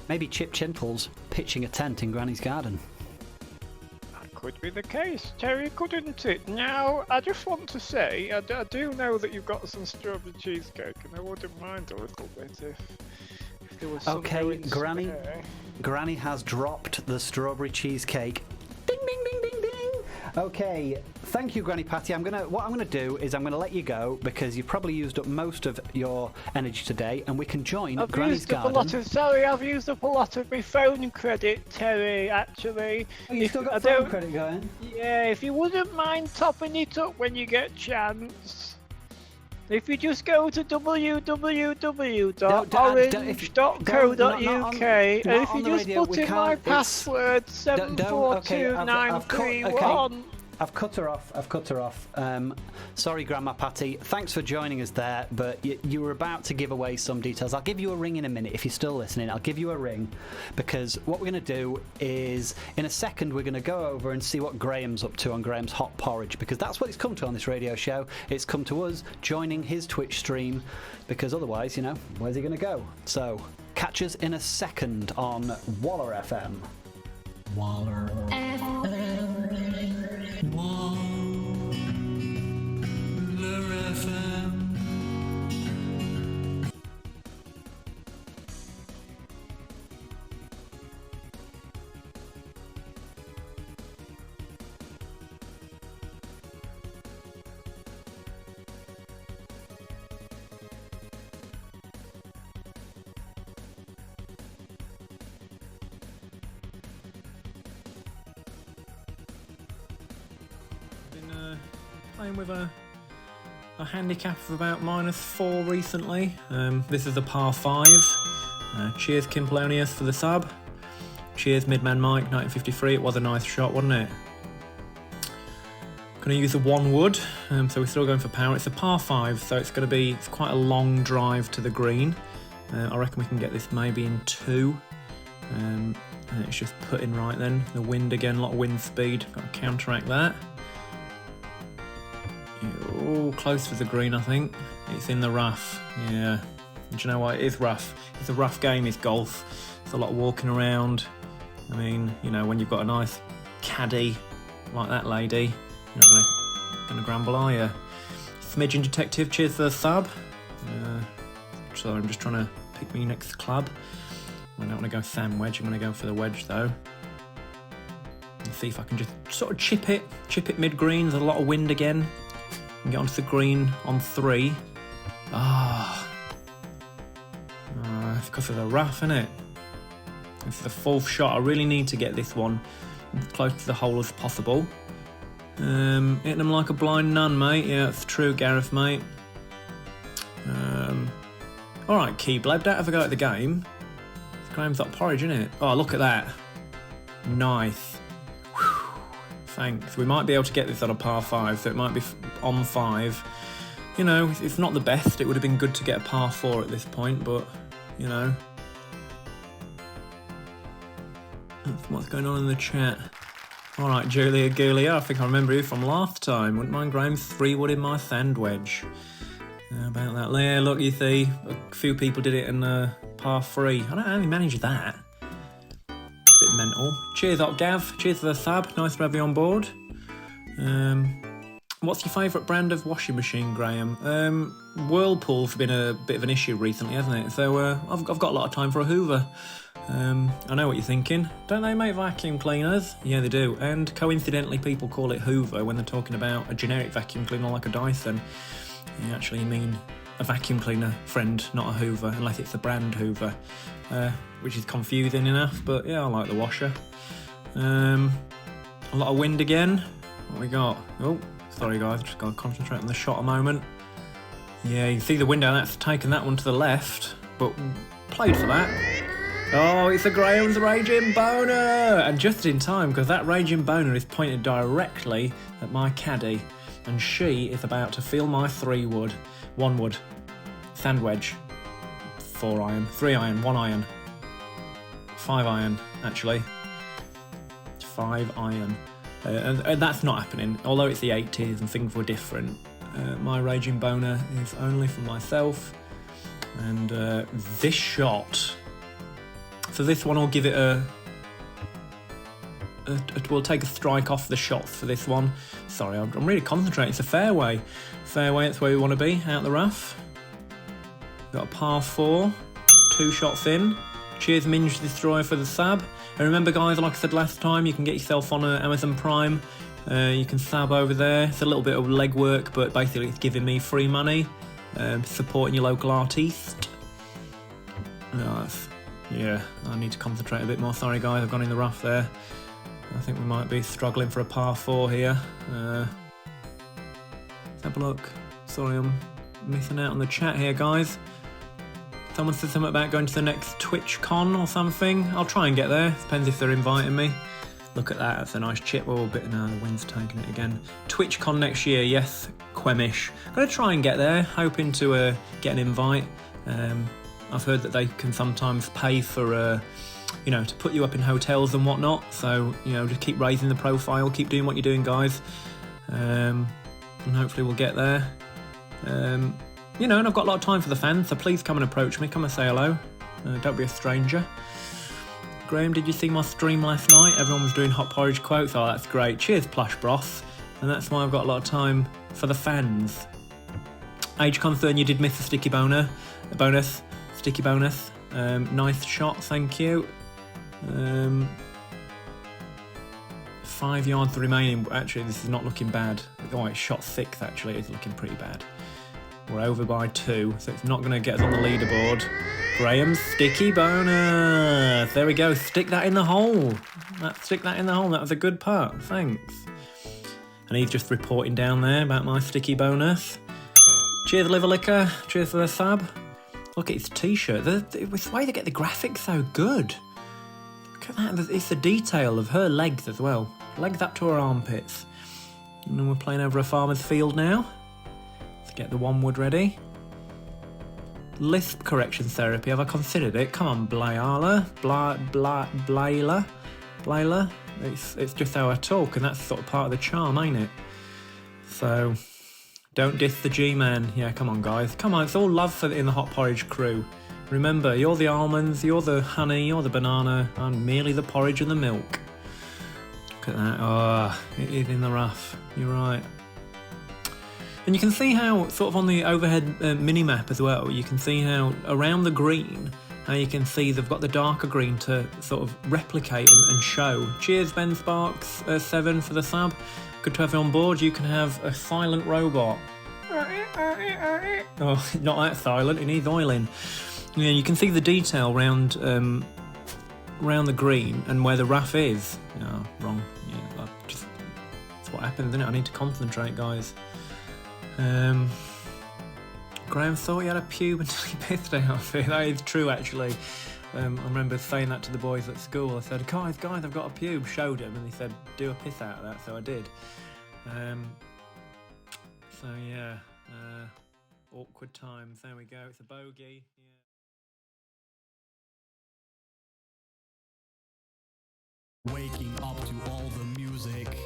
Maybe Chip Gentle's pitching a tent in Granny's garden. Could be the case, Terry, couldn't it? Now, I just want to say, I do know that you've got some strawberry cheesecake, and I wouldn't mind a little bit if there was some. Okay, Granny has dropped the strawberry cheesecake. Ding, ding, ding, ding, ding. Okay, thank you, Granny Patty. What I'm gonna do is I'm gonna let you go because you've probably used up most of your energy today, and we can join Granny's garden. I've used up a lot of my phone credit, Terry. Actually, you still got phone credit going? Yeah, if you wouldn't mind topping it up when you get chance. If you just go to www.orange.co.uk and if you just put in my password 742931. I've cut her off. Sorry, Grandma Patty. Thanks for joining us there, but you were about to give away some details. I'll give you a ring in a minute if you're still listening. I'll give you a ring because what we're going to do is, in a second, we're going to go over and see what Graham's up to on Graham's Hot Porridge, because that's what it's come to on this radio show. It's come to us joining his Twitch stream, because otherwise, where's he going to go? So, catch us in a second on WallerFM. WallerFM. Playing with a handicap of about -4 recently. This is a par 5. Cheers Kim Polonius for the sub. Cheers Midman Mike 1953. It was a nice shot, wasn't it? Going to use a 1 wood, so we're still going for power. It's a par 5, so it's quite a long drive to the green. I reckon we can get this maybe in 2. And it's just putting right then. The wind again, a lot of wind speed. Got to counteract that. Oh, close to the green, I think. It's in the rough. Yeah. Do you know what? It is rough. It's a rough game, it's golf. It's a lot of walking around. I mean, when you've got a nice caddy like that lady, you're not gonna grumble, are you? Smidgen Detective, cheers for the sub. So I'm just trying to pick me next club. I don't want to go Sam wedge. I'm going to go for the wedge though. And see if I can just sort of chip it mid-green. There's a lot of wind again. And get onto the green on 3. It's because of the rough, isn't it? This is the 4th shot. I really need to get this one as close to the hole as possible. Hitting them like a blind nun, mate. Yeah, that's true, Gareth, mate. Alright, Keyblade, don't have a go at the game. It's Graham's Hot Porridge, isn't it? Oh, look at that. Nice. Whew. Thanks. We might be able to get this on a par 5, so it might be on 5. It's not the best. It would have been good to get a par 4 at this point, but, That's what's going on in the chat. Alright, Julia Gulia, I think I remember you from last time. Wouldn't mind Graham's 3-wood in my sand wedge. How about that? Yeah, look, you see, a few people did it in par 3. I don't know how they managed that. It's a bit mental. Cheers, Octav. Cheers for the sub. Nice to have you on board. What's your favourite brand of washing machine, Graham? Whirlpool's been a bit of an issue recently, hasn't it? So I've got a lot of time for a Hoover. I know what you're thinking. Don't they make vacuum cleaners? Yeah, they do. And coincidentally, people call it Hoover when they're talking about a generic vacuum cleaner like a Dyson. You actually mean a vacuum cleaner, friend, not a Hoover, unless it's the brand Hoover, which is confusing enough, but yeah, I like the washer. A lot of wind again. What we got? Oh, sorry guys, just got to concentrate on the shot a moment. Yeah, you can see the window, that's taken that one to the left, but played for that. Oh, it's a Graham's Raging Boner! And just in time, because that Raging Boner is pointed directly at my caddy. And she is about to feel my 3-wood, 1 wood, sand wedge, 4 iron, 3 iron, 1 iron, 5 iron, actually, 5 iron. And that's not happening, although it's the 80s and things were different. My Raging Boner is only for myself. And this shot, so this one will give it we'll take a strike off the shots for this one. Sorry, I'm really concentrating. It's a fairway. Fairway, that's where we want to be, out the rough. Got a par 4, 2 shots in. Cheers Minge Destroyer for the sub. And remember guys, like I said last time, you can get yourself on Amazon Prime. You can sub over there. It's a little bit of legwork, but basically it's giving me free money. Supporting your local artiste. Yeah, I need to concentrate a bit more. Sorry guys, I've gone in the rough there. I think we might be struggling for a par 4 here. Let's have a look. Sorry, I'm missing out on the chat here, guys. Someone said something about going to the next Twitch con or something. I'll try and get there. Depends if they're inviting me. Look at that, that's a nice chip. Oh, a bit, no, the wind's taking it again. TwitchCon next year, yes, Quemish. Gonna try and get there, hoping to get an invite. I've heard that they can sometimes pay for, to put you up in hotels and whatnot. So, just keep raising the profile, keep doing what you're doing, guys. And hopefully we'll get there. And I've got a lot of time for the fans, so please come and approach me, come and say hello. Don't be a stranger. Graham, did you see my stream last night? Everyone was doing Hot Porridge quotes. Oh, that's great. Cheers, Plush Broth. And that's why I've got a lot of time for the fans. Age concern, you did miss the sticky bonus. Sticky bonus. Nice shot, thank you. 5 yards remaining. Actually, this is not looking bad. Oh, it's shot 6, actually. It's looking pretty bad. We're over by 2, so it's not going to get us on the leaderboard. Graham's sticky bonus. There we go. Stick that in the hole. Stick that in the hole. That was a good putt. Thanks. And he's just reporting down there about my sticky bonus. Cheers, Liver Liquor. Cheers for the sub. Look at his t-shirt. The way they get the graphics so good. Look at that. It's the detail of her legs as well. Legs up to her armpits. And then we're playing over a farmer's field now. Let's get the 1 wood ready. Lisp correction therapy, have I considered it? Come on, Blayla. It's just how I talk, and that's sort of part of the charm, ain't it? So, don't diss the G-Man. Yeah, come on, guys. Come on, it's all love in the Hot Porridge crew. Remember, you're the almonds, you're the honey, you're the banana, I'm merely the porridge and the milk. Look at that. Oh, it is in the rough. You're right. And you can see how, sort of on the overhead mini-map as well, you can see how around the green, how you can see they've got the darker green to sort of replicate and show. Cheers, Ben Sparks 7 for the sub. Good to have you on board. You can have a silent robot. Oh, not that silent, it needs oiling. Yeah, you can see the detail around the green and where the rough is. Oh, wrong. Yeah, that's what happens, isn't it? I need to concentrate, guys. Graham thought he had a pube until he pissed out. That is true, actually. I remember saying that to the boys at school. I said, guys, I've got a pube. Showed him, and he said, do a piss out of that. So I did. So yeah, awkward times. There we go. It's a bogey. Yeah. Waking up to all the music.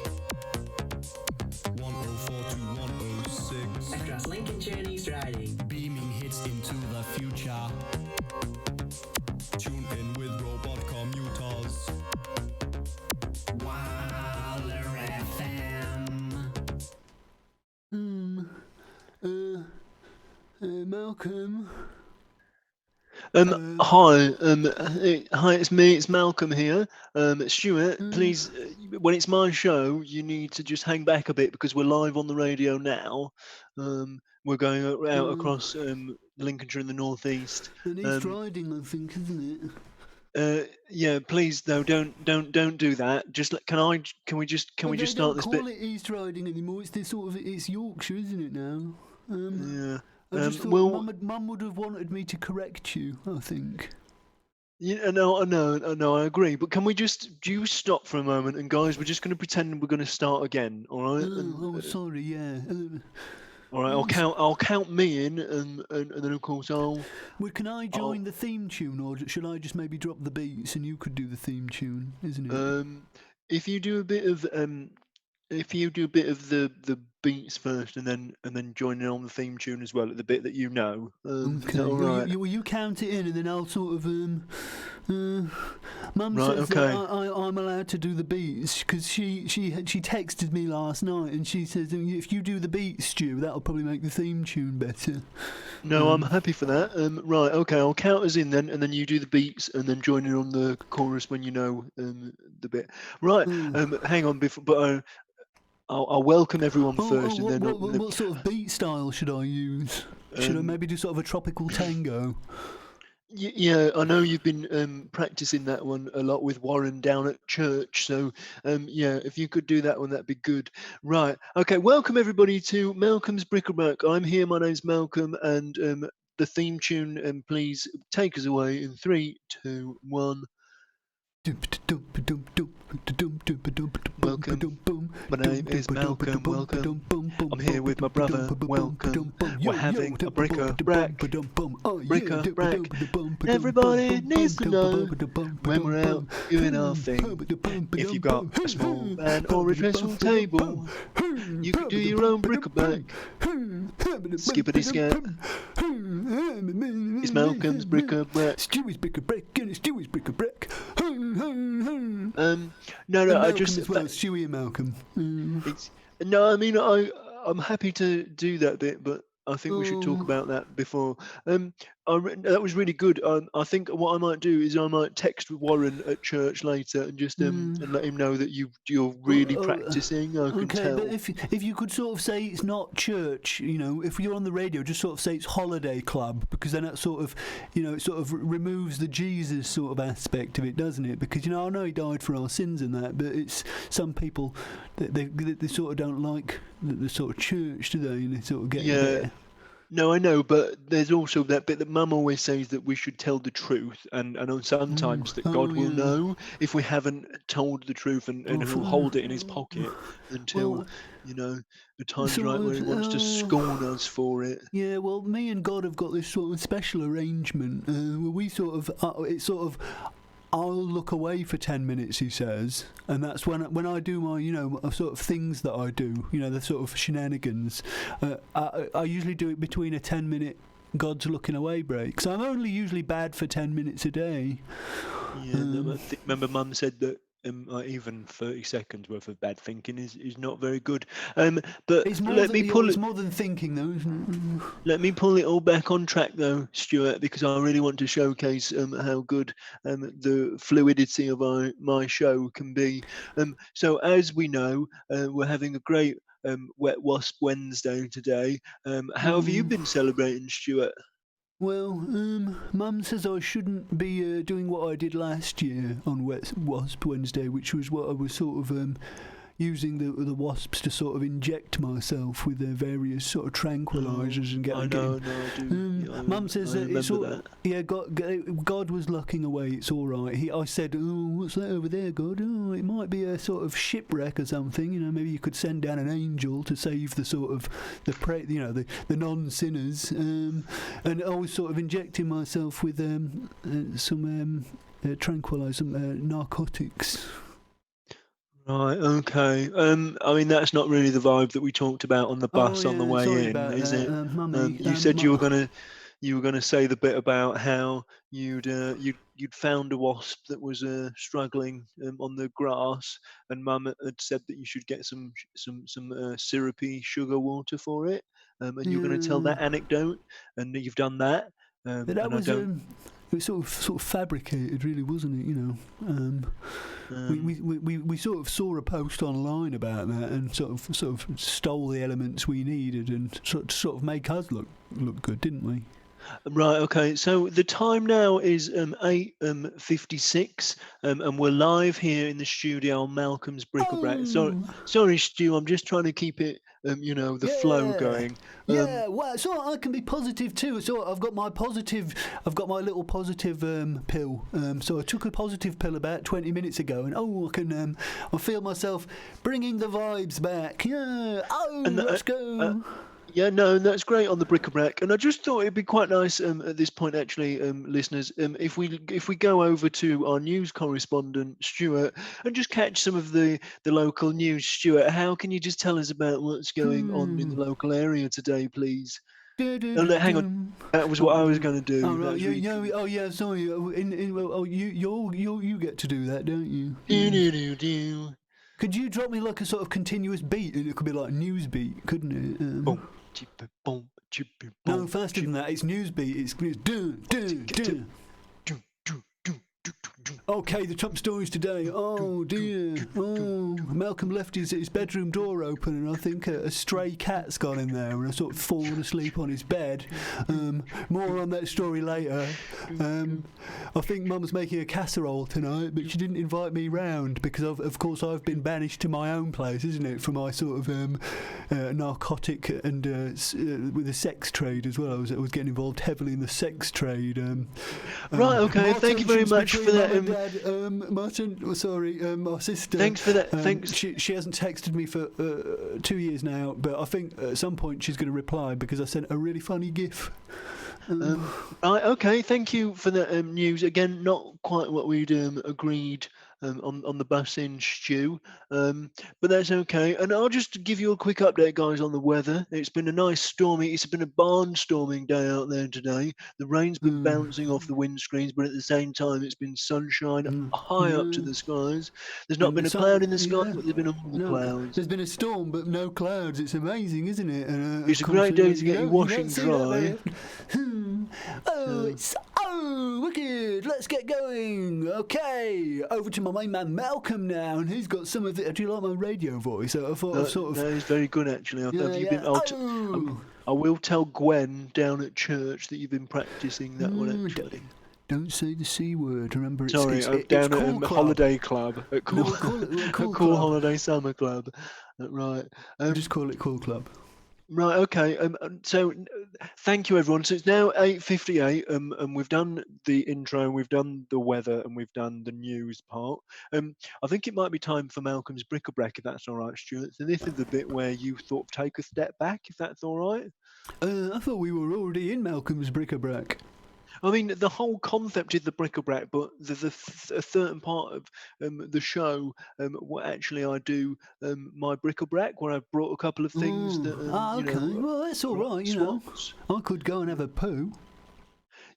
104 to 106. Across Lincolnshire and East Riding. Beaming hits into the future. Tune in with robot commuters. WallerFM. Malcolm. Hi, it's me, it's Malcolm here. Stuart, please, when it's my show, you need to just hang back a bit because we're live on the radio now. We're going out across Lincolnshire in the northeast. And East Riding, I think, isn't it? Yeah, please, though, don't do that. Just can we just start this bit? Don't call it East Riding anymore. It's Yorkshire, isn't it now? Yeah. I just thought Mum would have wanted me to correct you, I think. Yeah, no, I agree. But can we you stop for a moment? And guys, we're just going to pretend we're going to start again, all right? Sorry, yeah. All right, I'll count me in, and then of course I'll. Well, can I join the theme tune, or should I just maybe drop the beats and you could do the theme tune, isn't it? If you do a bit of the beats first, and then join in on the theme tune as well at the bit that you know. Okay. Is that all right? You count it in, and then I'll sort of. Mum right, says okay. that I'm allowed to do the beats because she texted me last night and she says if you do the beats, Stu, that'll probably make the theme tune better. No, I'm happy for that. Right, okay, I'll count us in then, and then you do the beats, and then join in on the chorus when you know the bit. Right, hang on, but I'll welcome everyone first, and then. What sort of beat style should I use? Should I maybe do sort of a tropical tango? Yeah, I know you've been practicing that one a lot with Warren down at church, so yeah, if you could do that one, that'd be good. Right, okay, welcome everybody to Malcolm's Bric-A-Brac. I'm here, my name's Malcolm, and the theme tune, please take us away in 3, 2, 1. Welcome. My name is Malcolm. Welcome. I'm here with my brother. Welcome. We're having a Bric-A-Brac. Bric-A-Brac. Everybody needs to know when we're out doing our thing. If you've got a small van or a dressing table, you can do your own Bric-A-Brac. Skippity scat. It's Malcolm's Bric-A-Brac. Stewie's Bric-A-Brac and Stewie's Bric-A-Brac. No, I just as well, Stewie and Malcolm. No, I mean I'm happy to do that bit, but I think we should talk about that before. That was really good. I think what I might do is I might text Warren at church later and just and let him know that you're really practicing. I can tell. But if you could sort of say it's not church, if you're on the radio, just sort of say it's holiday club, because then that sort of, it sort of removes the Jesus sort of aspect of it, doesn't it? Because I know he died for our sins and that, but it's some people they sort of don't like the sort of church, do they? And they sort of get a bit. No, I know, but there's also that bit that Mum always says that we should tell the truth, and I know sometimes that God will know if we haven't told the truth, and he'll hold it in his pocket until, the time's right where he wants to scorn us for it. Yeah, well, me and God have got this sort of special arrangement where we sort of, I'll look away for 10 minutes, he says, and that's when I do my, sort of things that I do, the sort of shenanigans. I usually do it between a 10-minute God's looking away break. So I'm only usually bad for 10 minutes a day. Yeah, remember Mum said that even 30 seconds worth of bad thinking is not very good. But it's more than thinking, though, isn't it? Let me pull it all back on track, though, Stuart, because I really want to showcase how good the fluidity of my show can be. So as we know, we're having a great Wet Wasp Wednesday today. How have you been celebrating, Stuart? Well, Mum says I shouldn't be doing what I did last year on Wet Wasp Wednesday, which was what I was sort of using the wasps to sort of inject myself with their various sort of tranquilizers and Mum says that it's all. Yeah, God was looking away. It's all right. I said, what's that over there, God? Oh, it might be a sort of shipwreck or something. Maybe you could send down an angel to save the sort of the non-sinners. And I was sort of injecting myself with some narcotics. Right, okay. I mean, that's not really the vibe that we talked about on the bus on the way in, is it? Mummy, you said you were gonna say the bit about how you'd found a wasp that was struggling on the grass, and Mum had said that you should get some syrupy sugar water for it, and you were going to tell that anecdote, and you've done that. But that was it was sort of fabricated, really, wasn't it? We sort of saw a post online about that and sort of stole the elements we needed and sort of make us look good, didn't we? Right, okay, so the time now is 8:56, and we're live here in the studio on Malcolm's Bric-A-Brac. Sorry, Stu, I'm just trying to keep it, the flow going. Well, so I can be positive too. So I've got my little positive pill. So I took a positive pill about 20 minutes ago, and I feel myself bringing the vibes back. Yeah, let's go. Yeah, no, that's great on the Bric-A-Brac, and I just thought it'd be quite nice at this point, actually, listeners, if we go over to our news correspondent Stuart and just catch some of the local news. Stuart, how can you just tell us about what's going on in the local area today, please? Hang on, that was what I was going to do. Oh, right. Sorry. You get to do that, don't you? Could you drop me like a sort of continuous beat, and it could be like news beat, couldn't it? No, faster than that. It's news beat. It's Okay, the top stories today. Oh dear. Oh, Malcolm left his bedroom door open, and I think a stray cat's gone in there, and I sort of fallen asleep on his bed. More on that story later. I think Mum's making a casserole tonight, but she didn't invite me round because of course I've been banished to my own place, isn't it, for my sort of narcotic and with the sex trade as well. I was getting involved heavily in the sex trade. Right. Okay. Thank you very much for that Dad, my sister. Thanks for that. Thanks. She hasn't texted me for 2 years now, but I think at some point she's going to reply because I sent a really funny GIF. Okay, thank you for the news. Again, not quite what we'd agreed on the bus in Stew, but that's okay. And I'll just give you a quick update, guys, on the weather. It's been a nice stormy. It's been a barnstorming day out there today. The rain's been bouncing off the windscreens, but at the same time, it's been sunshine high up to the skies. There's not been a cloud in the sky, but there's been all the clouds. There's been a storm, but no clouds. It's amazing, isn't it? It's a great day to get your washing dry. Wicked. Let's get going. Okay, over to my main man Malcolm now, and he's got some of it. Do you like my radio voice? I thought I've sort of. That is very good, actually. I will tell Gwen down at church that you've been practicing that one, actually. Don't say the C word. Remember, it's sorry. I'm down it's at Holiday Club at Cool Holiday Summer Club. Right. Just call it Cool Club. Right, okay. So thank you, everyone. So it's now 8:58, and we've done the intro, we've done the weather, and we've done the news part. I think it might be time for Malcolm's Bric-A-Brac, if that's all right, Stuart. So this is the bit where you sort of take a step back, if that's all right. I thought we were already in Malcolm's Bric-A-Brac. I mean, the whole concept is the Bric-A-Brac, but a certain part of the show, what actually I do my Bric-A-Brac, where I've brought a couple of things that. Okay, well that's all right. You know, I could go and have a poo.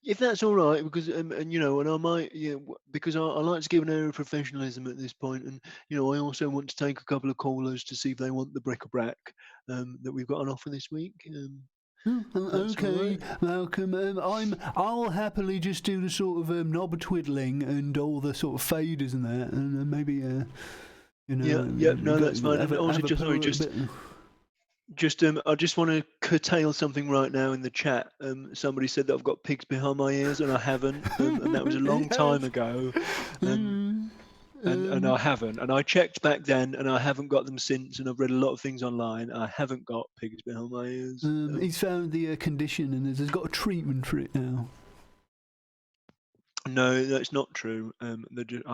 If that's all right, because and I might, because I like to give an air of professionalism at this point, and I also want to take a couple of callers to see if they want the Bric-A-Brac that we've got on offer this week. Okay, right. Malcolm. I'll happily just do the sort of knob twiddling and all the sort of faders and that, and maybe no, that's fine. And also, I just want to curtail something right now in the chat. Somebody said that I've got pigs behind my ears, and I haven't, and that was a long time ago. And I haven't, and I checked back then, and I haven't got them since, and I've read a lot of things online. I haven't got pigs behind my ears. He's found the condition, and there's got a treatment for it now. No, that's not true. I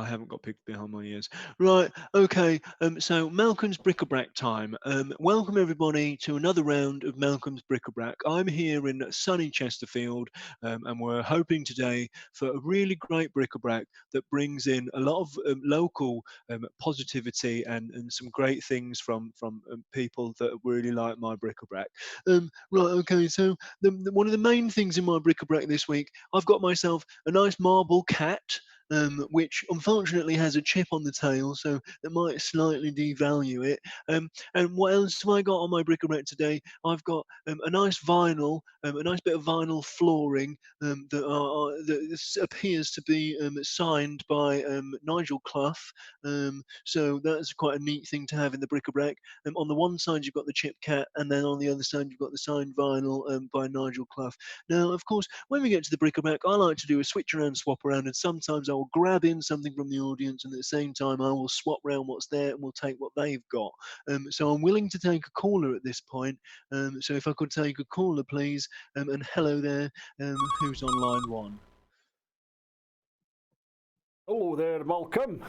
haven't got pigs behind my ears. Right, okay. So Malcolm's Bric-A-Brac time. Welcome everybody to another round of Malcolm's Bric-A-Brac. I'm here in sunny Chesterfield, and we're hoping today for a really great Bric-A-Brac that brings in a lot of local positivity and some great things from people that really like my Bric-A-Brac. Right, okay. So one of the main things in my Bric-A-Brac this week, I've got myself a nice marble cat, which unfortunately has a chip on the tail, so that might slightly devalue it. And what else have I got on my Bric-A-Brac today? I've got a nice vinyl, a nice bit of vinyl flooring that appears to be signed by Nigel Clough. So that's quite a neat thing to have in the Bric-A-Brac. On the one side you've got the chip cat, and then on the other side you've got the signed vinyl by Nigel Clough. Now, of course, when we get to the Bric-A-Brac, I like to do a switch around, swap around, and sometimes I will grab in something from the audience, and at the same time I will swap around what's there and we'll take what they've got. So I'm willing to take a caller at this point. So if I could take a caller, please. And hello there. Who's on line one? Hello there, Malcolm.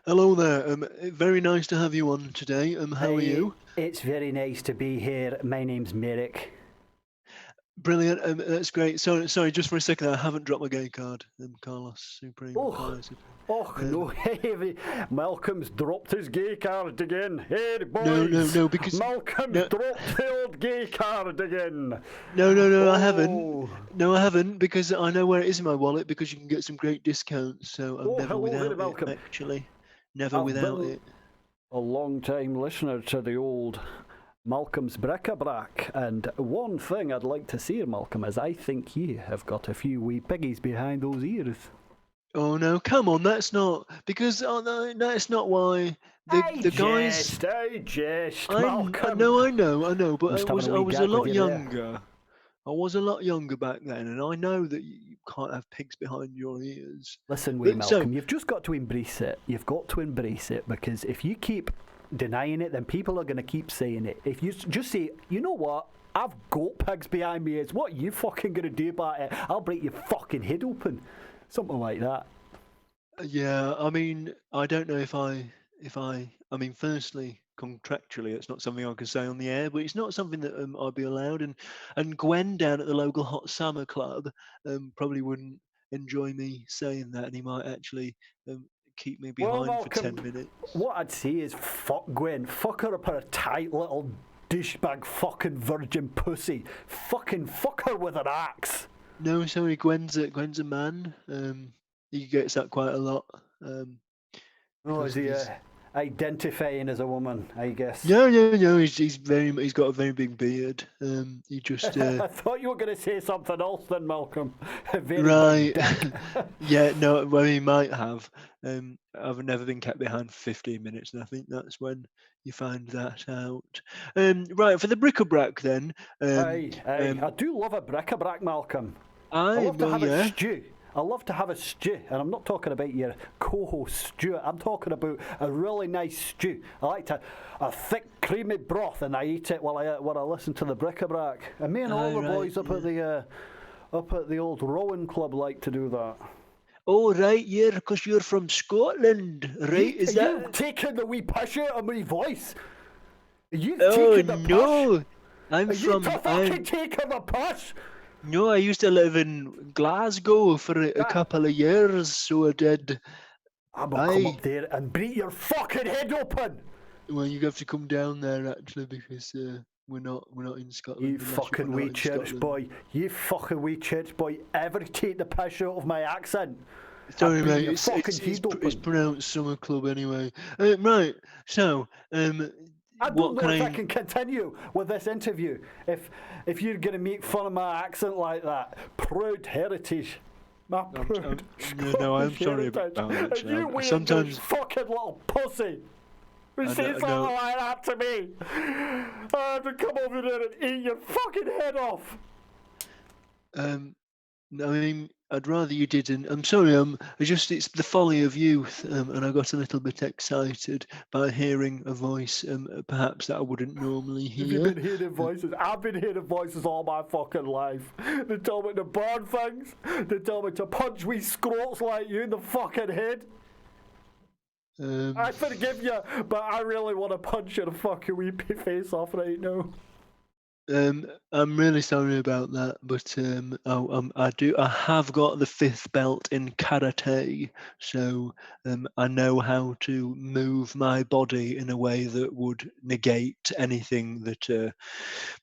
Hello there. Very nice to have you on today. How are you? It's very nice to be here. My name's Merrick. Brilliant. That's great. Sorry, just for a second, I haven't dropped my gay card. Carlos Supreme. No, Malcolm's dropped his gay card again. Hey, boys. No, because Malcolm's dropped the old gay card again. No, I haven't. No, I haven't, because I know where it is in my wallet, because you can get some great discounts. So I'm never without Malcolm. it, actually. Never without it. A long-time listener to the old Malcolm's Bric-A-Brac, and one thing I'd like to see, Malcolm, is I think you have got a few wee piggies behind those ears. Oh no, come on, that's not, because that's not why the guys. I jest, Malcolm. I know, but I was a lot younger. I was a lot younger back then, and I know that you can't have pigs behind your ears. Listen, Malcolm, you've just got to embrace it. You've got to embrace it, because if you keep denying it, then people are going to keep saying it. If you just say, you know what, I've got pigs behind me, it's what are you fucking going to do about it? I'll break your fucking head open. Something like that. Yeah, I mean, I don't know I mean, firstly, contractually, it's not something I can say on the air, but it's not something that I'd be allowed. And Gwen down at the local hot summer club probably wouldn't enjoy me saying that, and he might actually keep me Well, behind for 10 minutes. what I'd say is fuck Gwen. Fuck her up her tight little douchebag fucking virgin pussy. Fucking fuck her with an axe. No, sorry, Gwen's a man. He gets that quite a lot. Oh, is because he of his- identifying as a woman, I guess? No. He's got a very big beard. He just I thought you were going to say something else then, Malcolm. A very right. big dick. Yeah, no. Well, he might have. I've never been kept behind for 15 minutes, and I think that's when you find that out. Right, for the bric-a-brac then. Aye. I do love a bric-a-brac, Malcolm. I Aye, love to well, have yeah. a stew. I love to have a stew, and I'm not talking about your co-host Stuart. I'm talking about a really nice stew. I like a thick, creamy broth, and I eat it while I listen to the bric-a-brac. And me and all the Aye, right, boys up at the old rowing club like to do that. Oh, right, yeah, because you're from Scotland, right? Is Are you that? taking the wee push out of my voice? Are you Oh taking the push? no, I'm Are from. you fucking taking the push? No, I used to live in Glasgow for a couple of years, so I did. I'm gonna come Aye. up there and beat your fucking head open. Well, you have to come down there actually because we're not in Scotland. You unless fucking we're not wee in church Scotland. boy. You fucking wee church boy. Ever take the piss out of my accent? Sorry, I'll beat mate. your It's fucking head it's open. pronounced Summer Club anyway. Right. So, I what don't know can if I can continue with this interview if you're going to make fun of my accent like that. Proud heritage. My proud no, I'm Scottish sorry heritage. about that. And Actually, you weird sometimes fucking little pussy who I says know- something no. like that to me. I have to come over there and eat your fucking head off. I mean, I'd rather you didn't. I'm sorry. It's the folly of youth, and I got a little bit excited by hearing a voice, perhaps that I wouldn't normally Have you hear. been hearing voices? I've been hearing voices all my fucking life. They tell me to burn things. They tell me to punch wee scroats like you in the fucking head. I forgive you, but I really want to punch your fucking wee face off right now. I'm really sorry about that, but I have got the 5th belt in karate, so I know how to move my body in a way that would negate anything that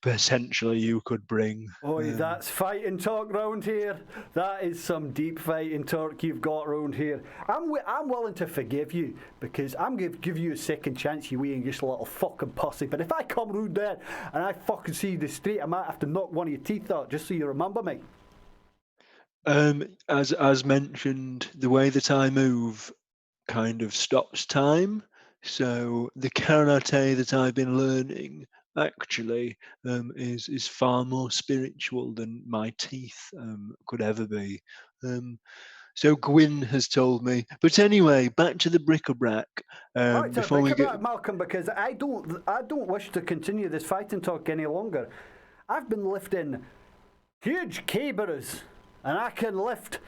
potentially you could bring. Oi, that's fighting talk round here. That is some deep fighting talk you've got round here. I'm willing to forgive you because I'm going to give you a second chance, you wee English little fucking pussy. But if I come round there and I fucking see you in the street, I might have to knock one of your teeth out just so you remember me. As mentioned, the way that I move kind of stops time. So the karate that I've been learning actually is far more spiritual than my teeth could ever be. So Gwyn has told me. But anyway, back to the bric-a-brac. Right, to Before we bric-a-brac, get Malcolm, because I don't wish to continue this fighting talk any longer. I've been lifting huge cables, and I can lift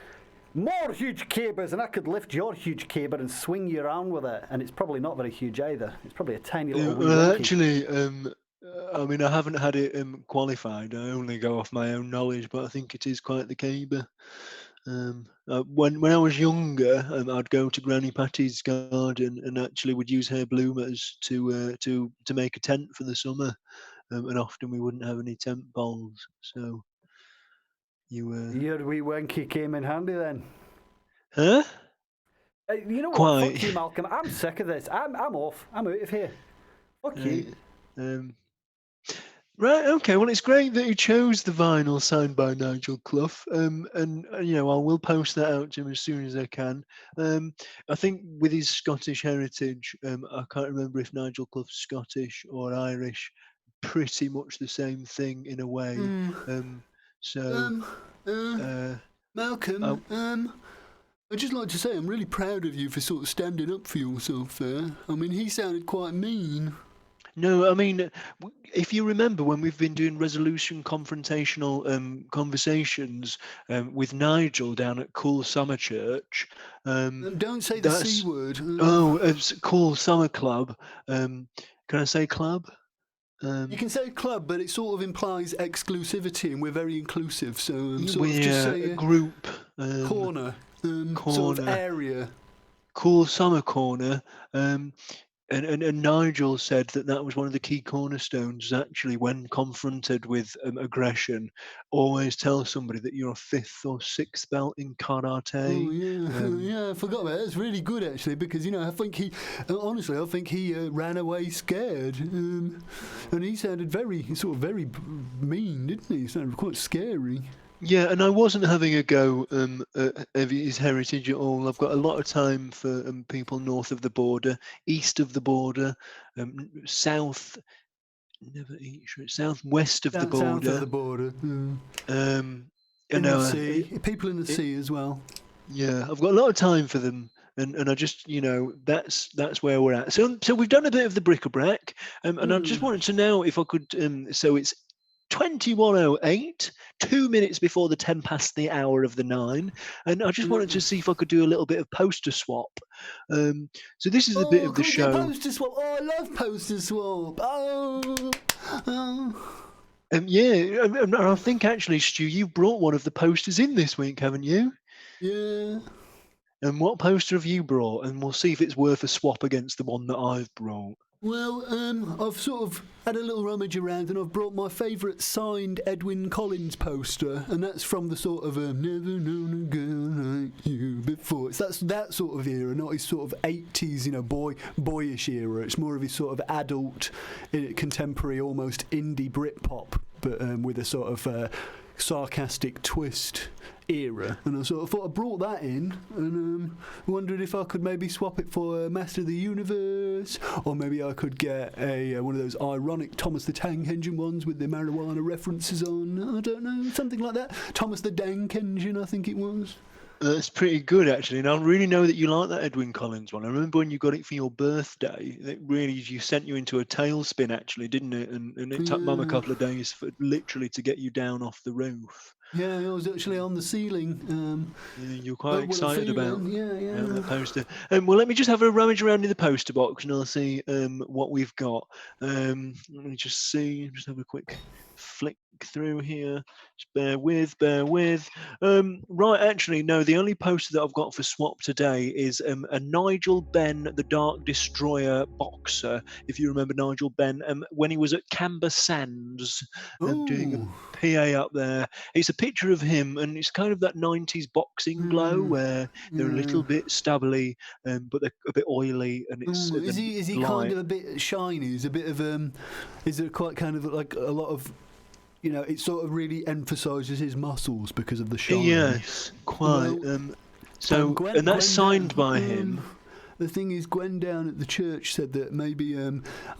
more huge cables, and I could lift your huge cable and swing you around with it. And it's probably not very huge either. It's probably a tiny little wee well, monkey. actually, I mean, I haven't had it qualified. I only go off my own knowledge, but I think it is quite the caber. When I was younger, I'd go to Granny Patty's garden and actually would use her bloomers to make a tent for the summer, and often we wouldn't have any tent poles. So Your wee winky came in handy then. huh? You know what? Quite. Fuck you, Malcolm. I'm sick of this. I'm off. I'm out of here. Fuck you. Right, okay. Well, it's great that you chose the vinyl signed by Nigel Clough, and you know I will post that out to him as soon as I can. I think with his Scottish heritage, I can't remember if Nigel Clough's Scottish or Irish. Pretty much the same thing in a way. Malcolm, I'd just like to say I'm really proud of you for sort of standing up for yourself there. I mean, he sounded quite mean. No, I mean, if you remember when we've been doing resolution confrontational conversations with Nigel down at Cool Summer Church, Don't say the C that's word. it's Cool Summer Club. Can I say club? You can say club, but it sort of implies exclusivity, and we're very inclusive. So sort we're of just a say group corner, sort corner. of area. Cool Summer Corner. And Nigel said that was one of the key cornerstones, actually, when confronted with aggression. Always tell somebody that you're a 5th or 6th belt in karate. Oh yeah, yeah, I forgot about that. That's really good actually, because I think he, honestly, I think he ran away scared, and he sounded very mean, didn't he? He sounded quite scary. Yeah, and I wasn't having a go at his heritage at all. I've got a lot of time for people north of the border, east of the border, south, never eat southwest of the border. South of the border. In the sea, people in the sea as well. Yeah, I've got a lot of time for them. And I just, that's where we're at. So we've done a bit of the bric-a-brac, and I just wanted to know if I could. So it's 21:08, 2 minutes before the 10 past the hour of the 9, and I just wanted to see if I could do a little bit of poster swap. So this is a bit of the show. Poster swap. Oh, I love poster swap. Yeah, and I think actually, Stu, you've brought one of the posters in this week, haven't you? Yeah. And what poster have you brought? And we'll see if it's worth a swap against the one that I've brought. Well, I've sort of had a little rummage around, and I've brought my favourite signed Edwyn Collins poster, and that's from the sort of never known a girl like you before. That's that sort of era, not his sort of 80s, boyish era. It's more of his sort of adult, contemporary, almost indie Britpop, but with a sort of sarcastic twist era, and I sort of thought I brought that in, and wondered if I could maybe swap it for Master of the Universe, or maybe I could get a one of those ironic Thomas the Tank Engine ones with the marijuana references on. I don't know, something like that. Thomas the Dank Engine, I think it was. That's pretty good, actually. And I really know that you like that Edwyn Collins one. I remember when you got it for your birthday, it really sent you into a tailspin, actually, didn't it? And it took Mum a couple of days for literally to get you down off the roof. Yeah, I was actually on the ceiling. Yeah, you're quite excited about the poster. Well, let me just have a rummage around in the poster box, and I'll see what we've got. Let me just see. Just have a quick flick through here. Just bear with. Right, actually, no. The only poster that I've got for swap today is a Nigel Benn, the Dark Destroyer boxer. If you remember Nigel Benn, when he was at Camber Sands, doing a PA up there. It's a picture of him, and it's kind of that 90s boxing glow where they're a little bit stubbly, but they're a bit oily, and it's is he kind of a bit shiny? Is a bit of is it quite kind of like a lot of, it sort of really emphasises his muscles because of the shine. Yes, quite. And that's signed by him. The thing is, Gwen down at the church said that maybe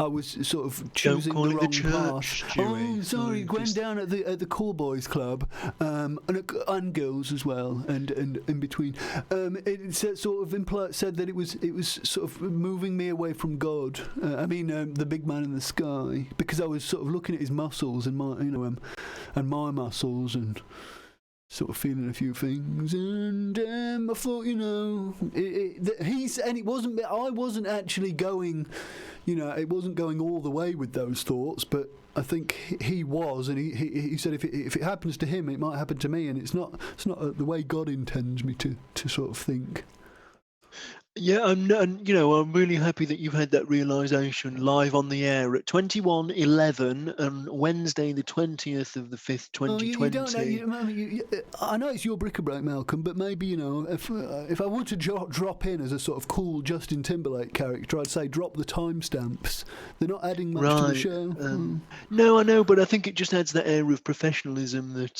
I was sort of choosing the wrong path. Oh, sorry, Gwen down at the Call Boys Club, and girls as well, and in between. It said, sort of said that it was sort of moving me away from God. The big man in the sky, because I was sort of looking at his muscles and my and my muscles and sort of feeling a few things, and I thought, I wasn't actually going, it wasn't going all the way with those thoughts, but I think he was, and he said if it happens to him, it might happen to me, and it's not the way God intends me to sort of think. Yeah, I'm really happy that you've had that realisation live on the air at 21:11 on Wednesday, the 20th of the 5th, 2020. You don't know, I know it's your bric-a-brac, Malcolm, but maybe if I were to drop in as a sort of cool Justin Timberlake character, I'd say drop the timestamps. They're not adding much to the show. No, I know, but I think it just adds that air of professionalism that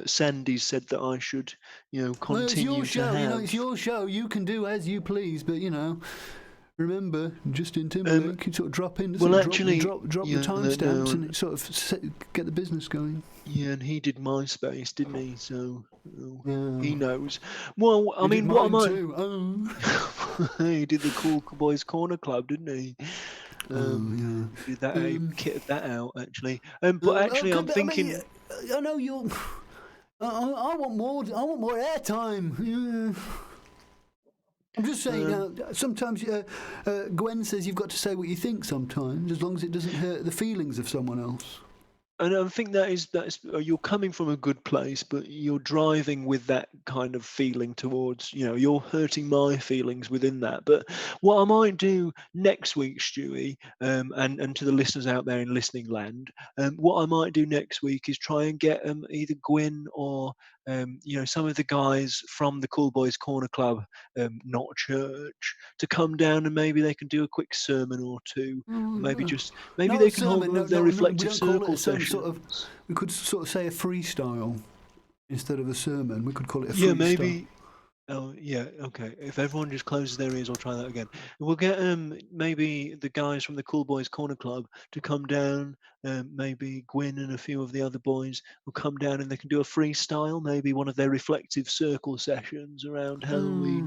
Sandy said that I should, continue well, it's your to show. have. It's your show. You can do as you please. But remember, Justin Timberlake can sort of drop in. Well, actually, drop the timestamps and sort of get the business going. Yeah, and he did MySpace, didn't he? So he knows. Well, I mean, what am I? Too. He did the Cool Boys Corner Club, didn't he? Did that kitted that out actually. But actually, I'm thinking. I know you're. I want more. I want more airtime. Yeah. I'm just saying. Sometimes Gwen says you've got to say what you think. Sometimes, as long as it doesn't hurt the feelings of someone else. And I think that's you're coming from a good place, but you're driving with that kind of feeling towards, you're hurting my feelings within that. But what I might do next week, Stewie, and to the listeners out there in listening land, what I might do next week is try and get either Gwyn or some of the guys from the Cool Boys Corner Club, not church, to come down and maybe they can do a quick sermon or two. Maybe they can hold one of their reflective circle sessions. We could sort of say a freestyle instead of a sermon. We could call it a freestyle. Yeah, maybe. Oh, yeah, okay. If everyone just closes their ears, I'll try that again. We'll get maybe the guys from the Cool Boys Corner Club to come down. Maybe Gwyn and a few of the other boys will come down and they can do a freestyle, maybe one of their reflective circle sessions around how we,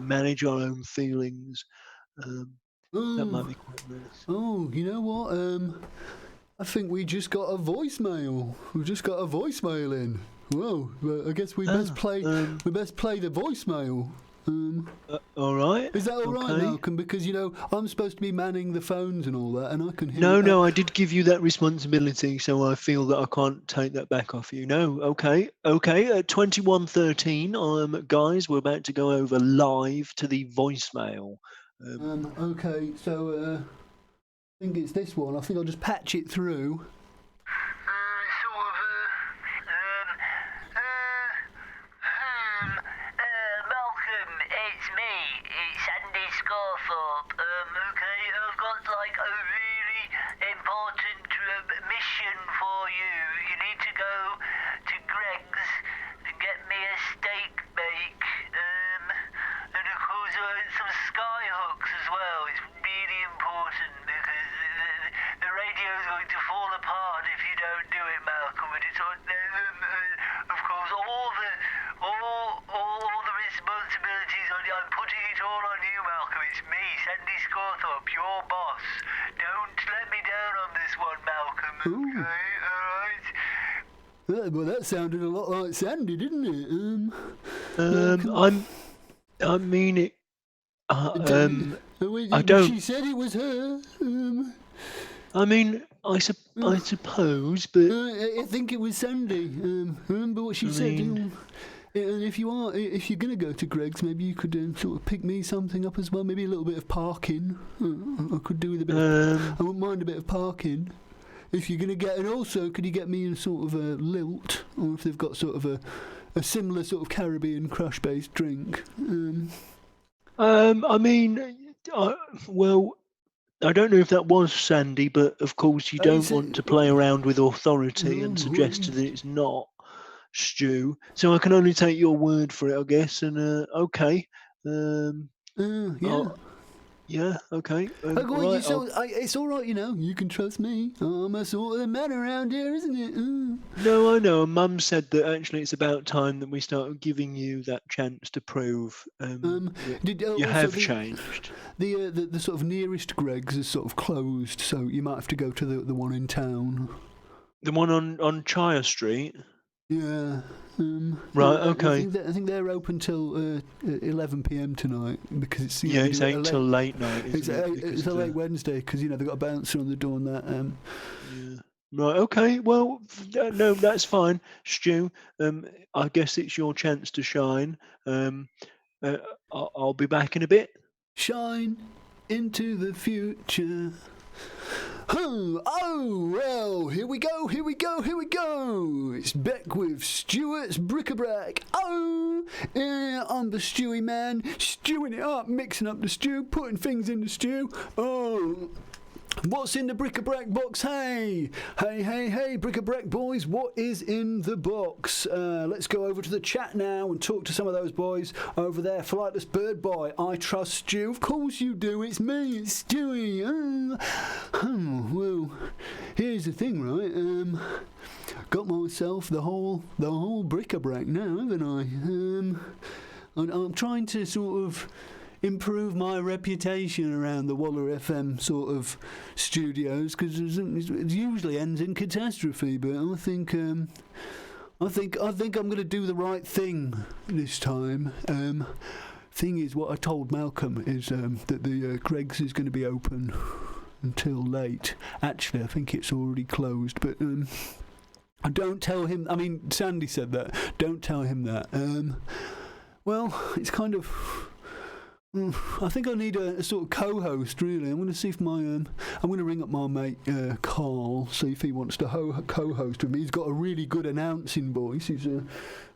manage our own feelings. That might be quite nice. Oh, you know what? I think we just got a voicemail. We've just got a voicemail in. Whoa! I guess we best play. We best play the voicemail. All right. Is that all right, Malcolm? Because I'm supposed to be manning the phones and all that, and I can hear. No, I did give you that responsibility, so I feel that I can't take that back off you. No, okay. At 21:13, guys, we're about to go over live to the voicemail. Okay, so I think it's this one. I think I'll just patch it through. Malcolm, it's me. It's Andy Scarthorpe. Okay, I've got like a really important mission for you. You need to go to Greg's and get me a steak bake. And of course some sky hooks as well. It's really important because the radio is going to fall apart if you don't do it, Malcolm. And it's of course all the responsibilities on you. I'm putting it all on you, Malcolm. It's me, Sandy Scarthorpe, your boss. Don't let me down on this one, Malcolm. Okay, all right. Well, that sounded a lot like Sandy, didn't it? I mean it. I don't. She said it was her. I mean, I suppose, but I think it was Sandy. Remember what she said? And if you're gonna go to Greg's, maybe you could sort of pick me something up as well. Maybe a little bit of parking. I could do with a bit. I wouldn't mind a bit of parking. If you're gonna get, and also, could you get me in sort of a lilt, or if they've got sort of a similar sort of Caribbean crush-based drink? I mean, well, I don't know if that was Sandy, but of course you don't want to play around with authority and suggest that it's not, Stu. So I can only take your word for it, I guess. And okay, yeah. Yeah, okay. Right, it's all right, you can trust me. I'm a sort of man around here, isn't it? No, I know. Mum said that actually it's about time that we start giving you that chance to prove you have changed. The sort of nearest Greg's is sort of closed, so you might have to go to the one in town. The one on Chire Street? Yeah. Right, okay. I think they're open till 11 p.m. tonight because it's it's 8 till late night. It's a late Wednesday because they've got a bouncer on the door and that. Yeah. Right. Okay. Well, no, that's fine, Stu. I guess it's your chance to shine. I'll be back in a bit. Shine into the future. Oh, well, here we go. It's back with Stuart's Bric-A-Brac. Oh, yeah, I'm the Stewie man, stewing it up, mixing up the stew, putting things in the stew. Oh, what's in the Bric-A-Brac box? Hey, Bric-A-Brac boys, what is in the box? Let's go over to the chat now and talk to some of those boys over there. Flightless Bird Boy, I trust Stu. Of course you do. It's me, it's Stewie. Well, here's the thing, right? Got myself the whole Bric-A-Brac now, haven't I? I'm trying to sort of improve my reputation around the WallerFM sort of studios, because it usually ends in catastrophe. But I think I'm going to do the right thing this time. Thing is, what I told Malcolm is that the Greg's is going to be open until late. Actually, I think it's already closed, but I don't tell him. I mean, Sandy said that. Don't tell him that. Well, it's kind of. I think I need a sort of co-host. Really, I'm going to see if I'm going to ring up my mate Karl, see if he wants to co-host with me. He's got a really good announcing voice. He's right.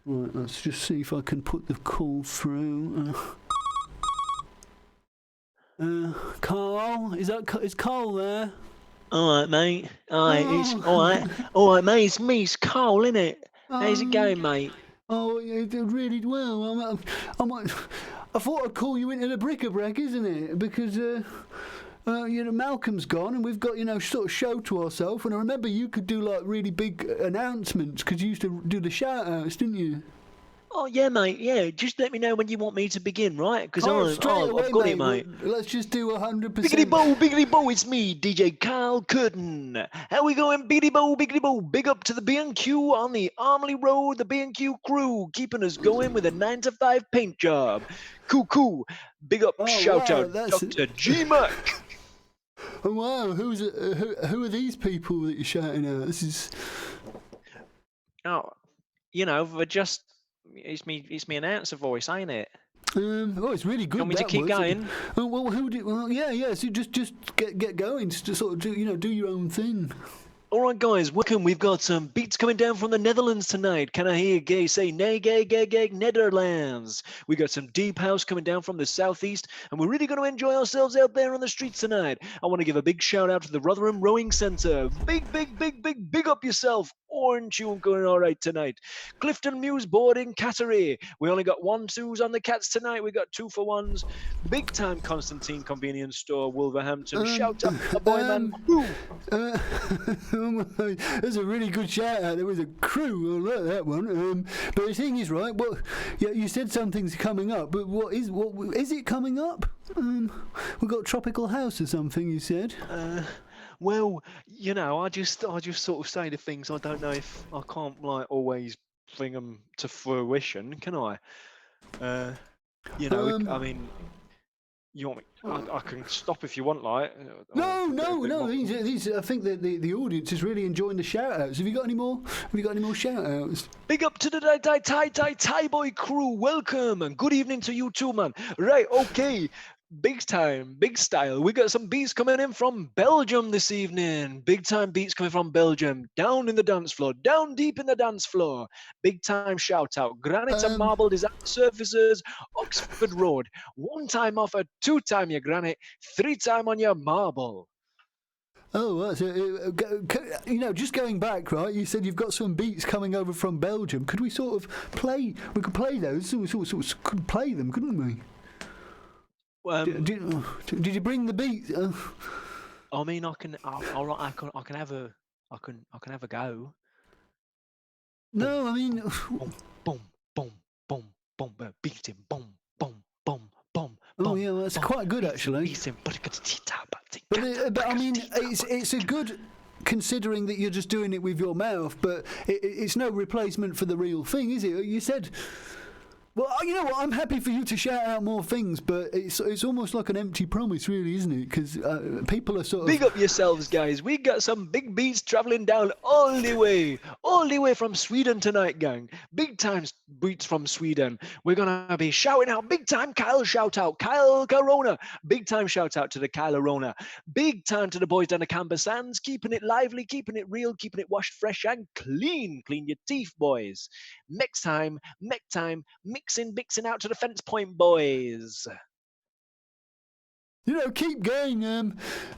Let's just see if I can put the call through. Karl, is Karl there? All right, mate. All right, it's all right, mate. It's me, it's Karl, innit? How's it going, mate? Oh, you did really well. I thought I'd call you into the Bric-A-Brac, isn't it? Because Malcolm's gone, and we've got sort of show to ourselves. And I remember you could do like really big announcements because you used to do the shout-outs, didn't you? Oh, yeah, mate, yeah. Just let me know when you want me to begin, right? Because I've got it, mate. Let's just do 100%. Biggity bo, it's me, DJ Karl Kurtains. How we going, biggity bo? Big up to the B&Q on the Armley Road, the B&Q crew, keeping us going with a 9-to-5 paint job. Cool. Big up, shout out, Dr. G-Mac. Oh, wow, who are these people that you're shouting at? This is... Oh, they're just... It's me announcer voice, ain't it? It's really good. Want me to keep going? Yeah. So just get going. Just sort of do your own thing. All right, guys, welcome. We've got some beats coming down from the Netherlands tonight. Can I hear gay say nay, gay, Netherlands? We got some deep house coming down from the southeast, and we're really going to enjoy ourselves out there on the streets tonight. I want to give a big shout out to the Rotherham Rowing Centre. Big up yourself. Orange tune going all right tonight. Clifton Muse Boarding Cattery. We only got 1-2s on the cats tonight. We got 2-for-1s. Big time Constantine Convenience Store, Wolverhampton. Shout out to the boy man crew. That's a really good shout out. There was a crew. I like that one. But the thing is, right? You said something's coming up, but what is it coming up? We've got Tropical House or something. You said. Well, I just sort of say the things. I don't know if I can't always bring them to fruition, can I? I mean, you want me? I can stop if you want, No. I think that the audience is really enjoying the shout-outs. Have you got any more? Shout-outs? Big up to the Thai boy crew. Welcome and good evening to you too, man. Right, okay. Big time, big style. We got some beats coming in from Belgium this evening. Big time beats coming from Belgium. Down in the dance floor, down deep in the dance floor. Big time shout out. Granite and marble design surfaces, Oxford Road. 1 time offer, 2 time your granite, 3 time on your marble. Oh, just going back, right? You said you've got some beats coming over from Belgium. Could we sort of play? We could play those. We sort of could play them, couldn't we? Did you bring the beat? I mean, I can have a go. No, I mean, boom, beat him, boom. Oh yeah, well, that's quite good actually. But I mean, it's a good. Considering that you're just doing it with your mouth, but it's no replacement for the real thing, is it? You said. Well, you know what? I'm happy for you to shout out more things, but it's almost like an empty promise, really, isn't it? Because people are sort of... Big up yourselves, guys. We got some big beats travelling down all the way from Sweden tonight, gang. Big time beats from Sweden. We're going to be shouting out big time Kyle shout out. Kyle Corona. Big time shout out to the Kyle Arona. Big time to the boys down the Camber Sands. Keeping it lively, keeping it real, keeping it washed fresh and clean. Clean your teeth, boys. Next time, mixing out to the fence point, boys. Keep going.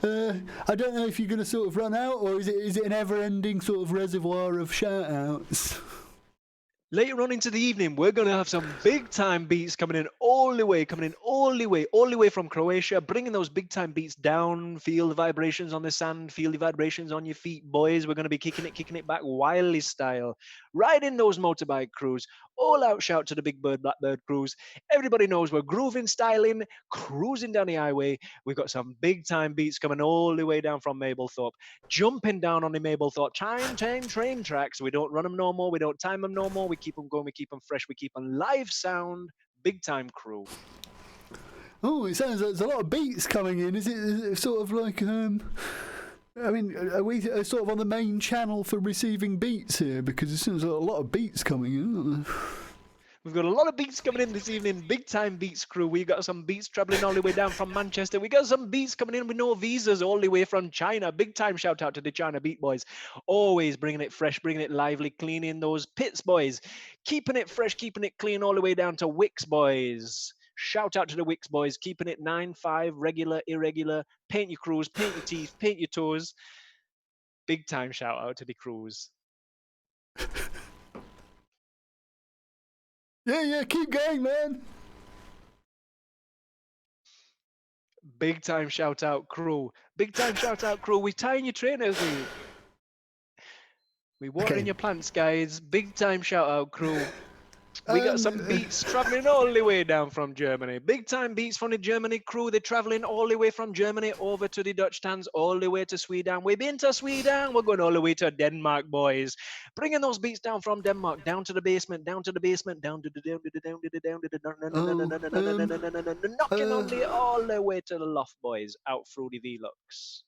I don't know if you're going to sort of run out, or is it an ever-ending sort of reservoir of shout-outs? Later on into the evening, we're going to have some big time beats coming in all the way from Croatia, bringing those big time beats down. Feel the vibrations on the sand, feel the vibrations on your feet, boys. We're going to be kicking it back Wiley style, riding those motorbike crews. All out shout to the Big Bird, Blackbird crews. Everybody knows we're grooving, styling, cruising down the highway. We've got some big time beats coming all the way down from Mablethorpe, jumping down on the Mablethorpe train tracks. We don't run them no more. We don't time them no more. We keep them going. We keep them fresh. We keep them live sound. Big time crew. Oh, it sounds like there's a lot of beats coming in. Is it sort of like I mean, are we sort of on the main channel for receiving beats here? Because it seems like a lot of beats coming in. We've got a lot of beats coming in this evening. Big time beats crew. We got some beats traveling all the way down from Manchester. We got some beats coming in with no visas all the way from China. Big time shout out to the China Beat Boys. Always bringing it fresh, bringing it lively, cleaning those pits, boys. Keeping it fresh, keeping it clean all the way down to Wicks Boys. Shout out to the Wicks Boys, keeping it 9-5, regular, irregular. Paint your crews, paint your teeth, paint your toes. Big time shout out to the crews. Yeah, keep going, man. Big time shout out crew. Big time shout out crew. We're tying your trainers, we watering your plants, guys. Big time shout out crew. We got some beats traveling all the way down from Germany. Big time beats from the Germany crew. They're traveling all the way from Germany over to the Dutch stands, all the way to Sweden. We've been to Sweden. We're going all the way to Denmark, boys. Bringing those beats down from Denmark, down to the basement, down to the basement, down to the knocking on the all the way to the loft, boys. Out through the Velux.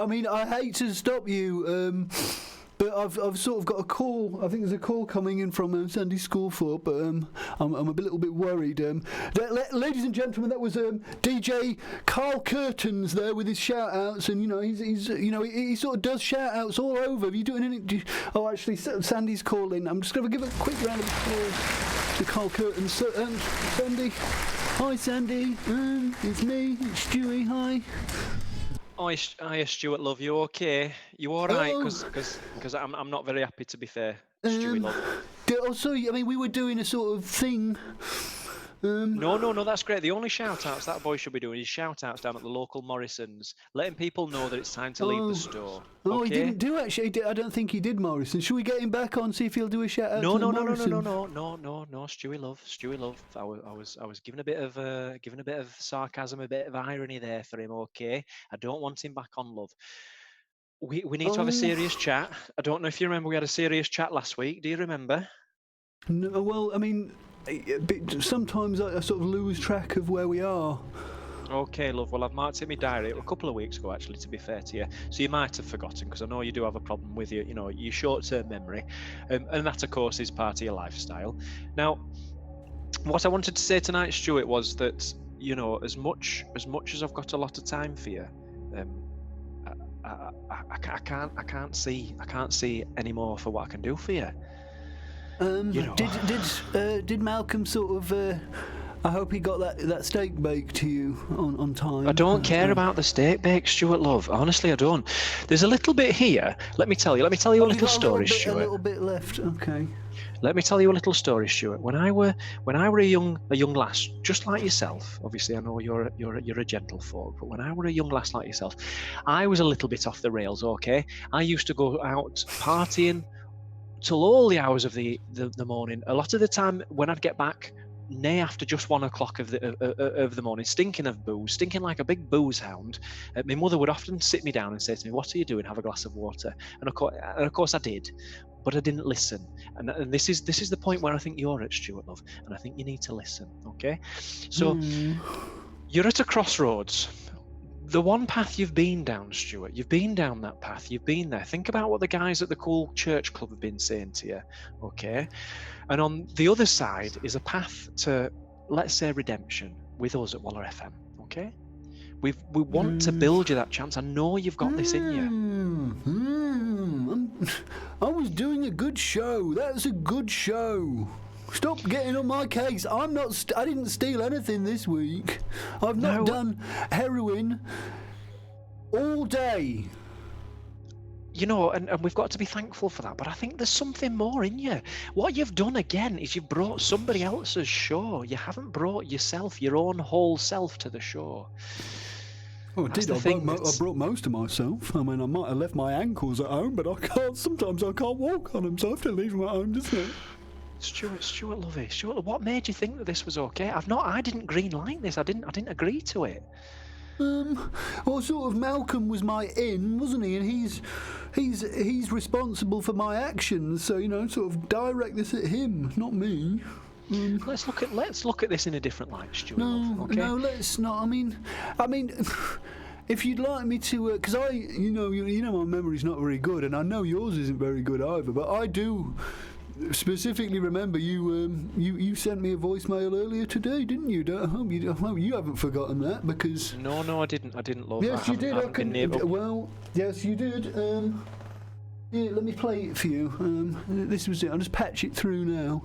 I mean, I hate to stop you. But I've sort of got a call. I think there's a call coming in from Sandy Schoolthorpe, but I'm a little bit worried. Ladies and gentlemen, that was DJ Karl Kurtains there with his shout outs, and he sort of does shout outs all over. Are you doing anything? Oh, actually, Sandy's calling. I'm just going to give a quick round of applause to Karl Kurtains. Sandy, hi Sandy, it's me, it's Stewie. Hi. Hi, Stuart, love. You okay? You all right? Because I'm not very happy, to be fair. Stewie, love. Also, I mean, we were doing a sort of thing. No, that's great. The only shout-outs that boy should be doing is shout-outs down at the local Morrison's, letting people know that it's time to leave the store. Oh, okay? He didn't do actually. I don't think he did Morrison. Should we get him back on, see if he'll do a shout-out to Morrison? No, Stewie, love. I was giving a bit of sarcasm, a bit of irony there for him. Okay, I don't want him back on, love. We need to have a serious chat. I don't know if you remember, we had a serious chat last week. Do you remember? No, well, I mean, sometimes I sort of lose track of where we are. Okay, love. Well, I've marked it in my diary a couple of weeks ago, actually, to be fair to you. So you might have forgotten, because I know you do have a problem with your short-term memory, and that, of course, is part of your lifestyle. Now, what I wanted to say tonight, Stuart, was that as much as I've got a lot of time for you, I can't see any more for what I can do for you. Did Malcolm sort of? I hope he got that steak baked to you on time. I don't care about the steak bake, Stuart, love. Honestly, I don't. There's a little bit here. Let me tell you a little story, Stuart. A little bit left. Okay. Let me tell you a little story, Stuart. When I were a young lass, just like yourself. Obviously, I know you're a gentlefolk, but when I were a young lass like yourself, I was a little bit off the rails. Okay, I used to go out partying till all the hours of the morning. A lot of the time, when I'd get back, nay after just 1 o'clock of the morning, stinking of booze, stinking like a big booze hound, my mother would often sit me down and say to me, "What are you doing? Have a glass of water." And of course I did, but I didn't listen. And this is the point where I think you're at, Stuart, love, and I think you need to listen. Okay, so you're at a crossroads. The one path you've been down, Stuart, you've been down that path, you've been there. Think about what the guys at the cool church club have been saying to you, okay? And on the other side is a path to, let's say, redemption with us at WallerFM, okay? We want to build you that chance. I know you've got this in you. I was doing a good show. That was a good show. Stop getting on my case. I didn't steal anything this week. I've not done heroin all day. you know, and we've got to be thankful for that. But I think there's something more in you. What you've done again is you've brought somebody else's show. You haven't brought yourself, your own whole self to the show. Oh, I did. I brought most of myself. I mean, I might have left my ankles at home, but I can't. Sometimes I can't walk on them, so I have to leave them at home, doesn't it? Stuart, lovey. Stuart, what made you think that this was okay? I didn't green light this. I didn't agree to it. Well, sort of Malcolm was my in, wasn't he? And he's responsible for my actions. So, you know, sort of direct this at him, not me. Let's look at this in a different light, Stuart. No, okay? no, let's not. I mean, if you'd like me to, because you know, my memory's not very good, and I know yours isn't very good either. But I do specifically remember you sent me a voicemail earlier today, didn't you? I hope you haven't forgotten that, because no, I didn't love yes, that. you did. Well, yes, you did. Yeah, let me play it for you. This was it. I'll just patch it through now.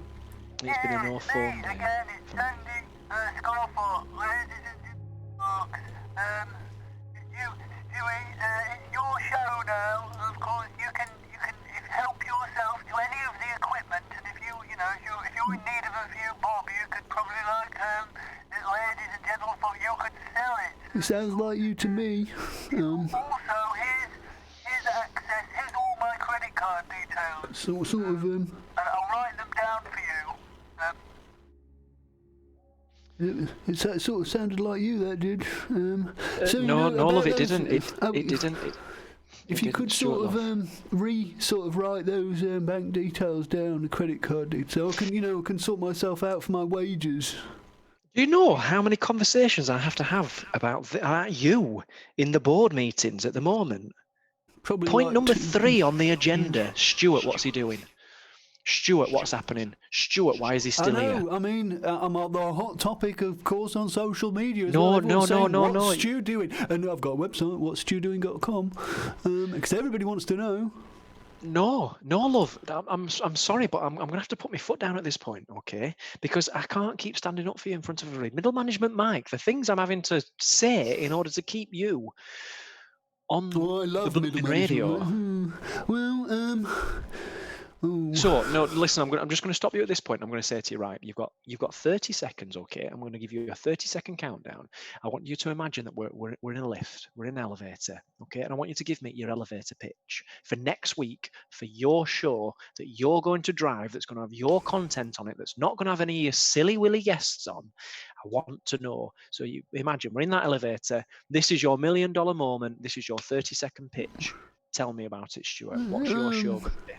It's been an awful. Again, it's Sandy Scarford, ladies and gentlemen. Stewie, it's your show now. Of course, you can help yourself to any of the equipment, and if you're in need of a few bob, you could probably ladies and gentlemen, you could sell it. It sounds like you to me. Also, here's access. Here's all my credit card details. Sort of. And I'll write them down for you. It sort of sounded like you, that did. So no, love, it didn't. It didn't. If you could sort of write those bank details down, the credit card details, I can sort myself out for my wages. Do you know how many conversations I have to have about you in the board meetings at the moment? Probably Point like number 3 on the agenda. Stuart, what's he doing? Stuart, what's happening? Stuart, why is he still here? I mean, I'm on the hot topic, of course, on social media as no, well. No. What's Stu doing? And I've got a website, whatstewdoing.com, because everybody wants to know. No, love. I'm sorry, but I'm going to have to put my foot down at this point, okay? Because I can't keep standing up for you in front of everybody. Middle management, Mike, the things I'm having to say in order to keep you on the radio. Well, So no, listen. I'm just going to stop you at this point. I'm going to say to you, right? You've got 30 seconds, okay? I'm going to give you a 30-second countdown. I want you to imagine that we're in a lift, we're in an elevator, okay? And I want you to give me your elevator pitch for next week for your show that you're going to drive. That's going to have your content on it. That's not going to have any of your silly willy guests on. I want to know. So you imagine we're in that elevator. This is your $1 million moment. This is your 30-second pitch. Tell me about it, Stuart. What's your show going to be?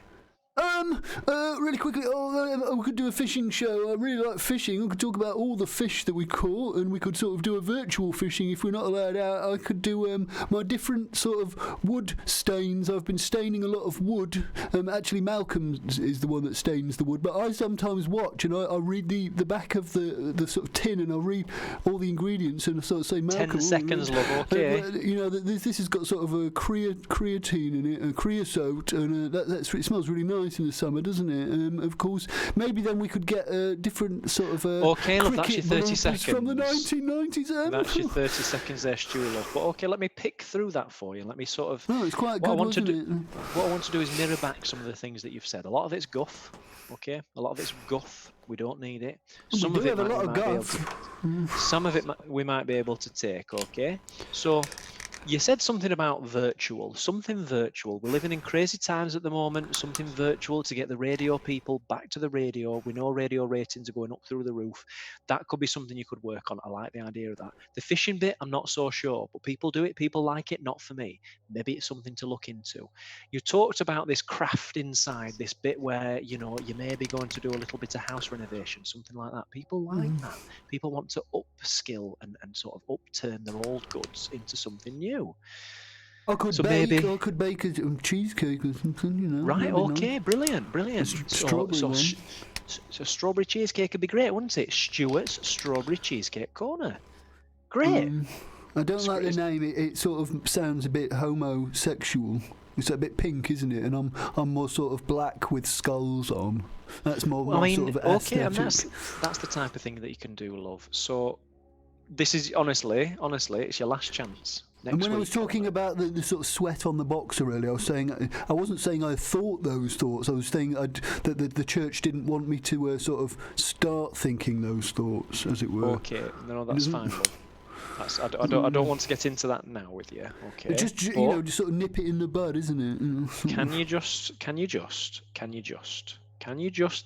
Really quickly, we could do a fishing show. I really like fishing. We could talk about all the fish that we caught, and we could sort of do a virtual fishing if we're not allowed out. I could do my different sort of wood stains. I've been staining a lot of wood. Actually, Malcolm is the one that stains the wood, but I sometimes watch and I read the back of the sort of tin, and I read all the ingredients, and I sort of say, Malcolm, 10 seconds, love, okay. This has got sort of a creatine in it, a creosote, and it smells really nice in the summer, doesn't it? Of course, maybe then we could get a different sort of okay, look, that's your 30 seconds from the 1990s. That's your 30 seconds there, Stuart, love. But okay, let me pick through that for you. Let me sort of. No, it's quite good, wasn't it? What I want to do is mirror back some of the things that you've said. A lot of it's guff. Okay, a lot of it's guff. We don't need it. Some of it we might be able to take. Okay, so. You said something about virtual, something virtual. We're living in crazy times at the moment, something virtual to get the radio people back to the radio. We know radio ratings are going up through the roof. That could be something you could work on. I like the idea of that. The fishing bit, I'm not so sure, but people do it, people like it, not for me. Maybe it's something to look into. You talked about this craft inside, this bit where, you may be going to do a little bit of house renovation, something like that. People like that. People want to upskill and sort of upturn their old goods into something new. I could bake a cheesecake or something, Right, okay, nice. Brilliant. Strawberry so strawberry cheesecake would be great, wouldn't it? Stuart's Strawberry Cheesecake Corner. Great. I don't like the name. It sort of sounds a bit homosexual. It's a bit pink, isn't it? And I'm more sort of black with skulls on. That's more sort of aesthetic. Okay, and that's the type of thing that you can do, love. So this is honestly, it's your last chance. And when I was talking about the sort of sweat on the boxer earlier, I wasn't saying I thought those thoughts. I was saying that the church didn't want me to sort of start thinking those thoughts, as it were. Okay, no, that's fine. I don't want to get into that now with you. Okay, just just sort of nip it in the bud, isn't it? Can you just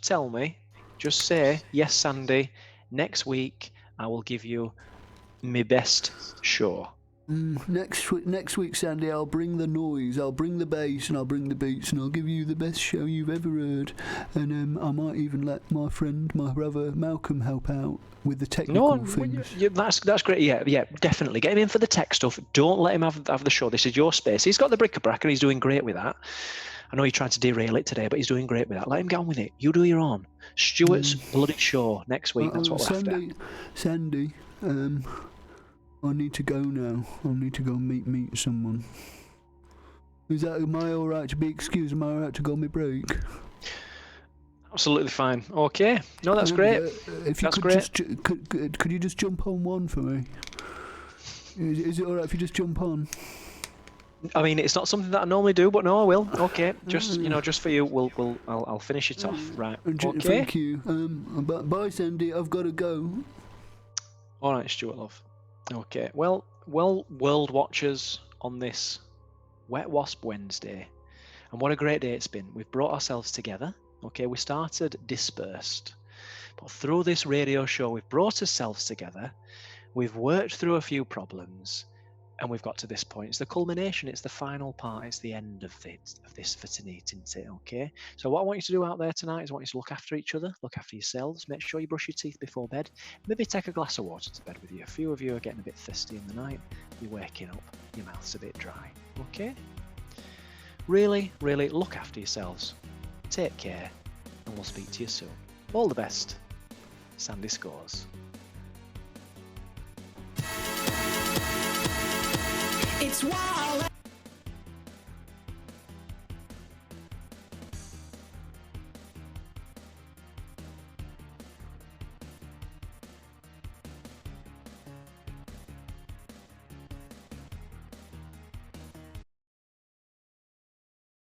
tell me? Just say yes, Sandy. Next week I will give you my best show. Next week, Sandy, I'll bring the noise, I'll bring the bass, and I'll bring the beats, and I'll give you the best show you've ever heard. And I might even let my brother Malcolm help out with the technical things. That's great. Yeah, definitely. Get him in for the tech stuff. Don't let him have the show. This is your space. He's got the Bric-A-Brac, and he's doing great with that. I know he tried to derail it today, but he's doing great with that. Let him get on with it. You do your own. Stuart's bloody show next week. That's what we're after. Sandy, I need to go now. I need to go meet someone. Am I all right to be excused? Am I all right to go on my break? Absolutely fine. Okay. No, that's great. If you could you just jump on one for me? Is it all right if you just jump on? I mean, it's not something that I normally do, but no, I will. Okay, just for you, I'll finish it off. Right. Okay. Thank you. Bye, Sandy. I've got to go. All right, Stuart, love. Okay. Well, world watchers on this Wet Wasp Wednesday, and what a great day it's been. We've brought ourselves together. Okay, we started dispersed, but through this radio show, we've brought ourselves together. We've worked through a few problems. And we've got to this point. It's the culmination. It's the final part. It's the end of this for tonight, isn't it? Okay. So what I want you to do out there tonight is I want you to look after each other, look after yourselves. Make sure you brush your teeth before bed. Maybe take a glass of water to bed with you. A few of you are getting a bit thirsty in the night. You're waking up. Your mouth's a bit dry. Okay. Really, really look after yourselves. Take care, and we'll speak to you soon. All the best. Sandy Scores. It's wild.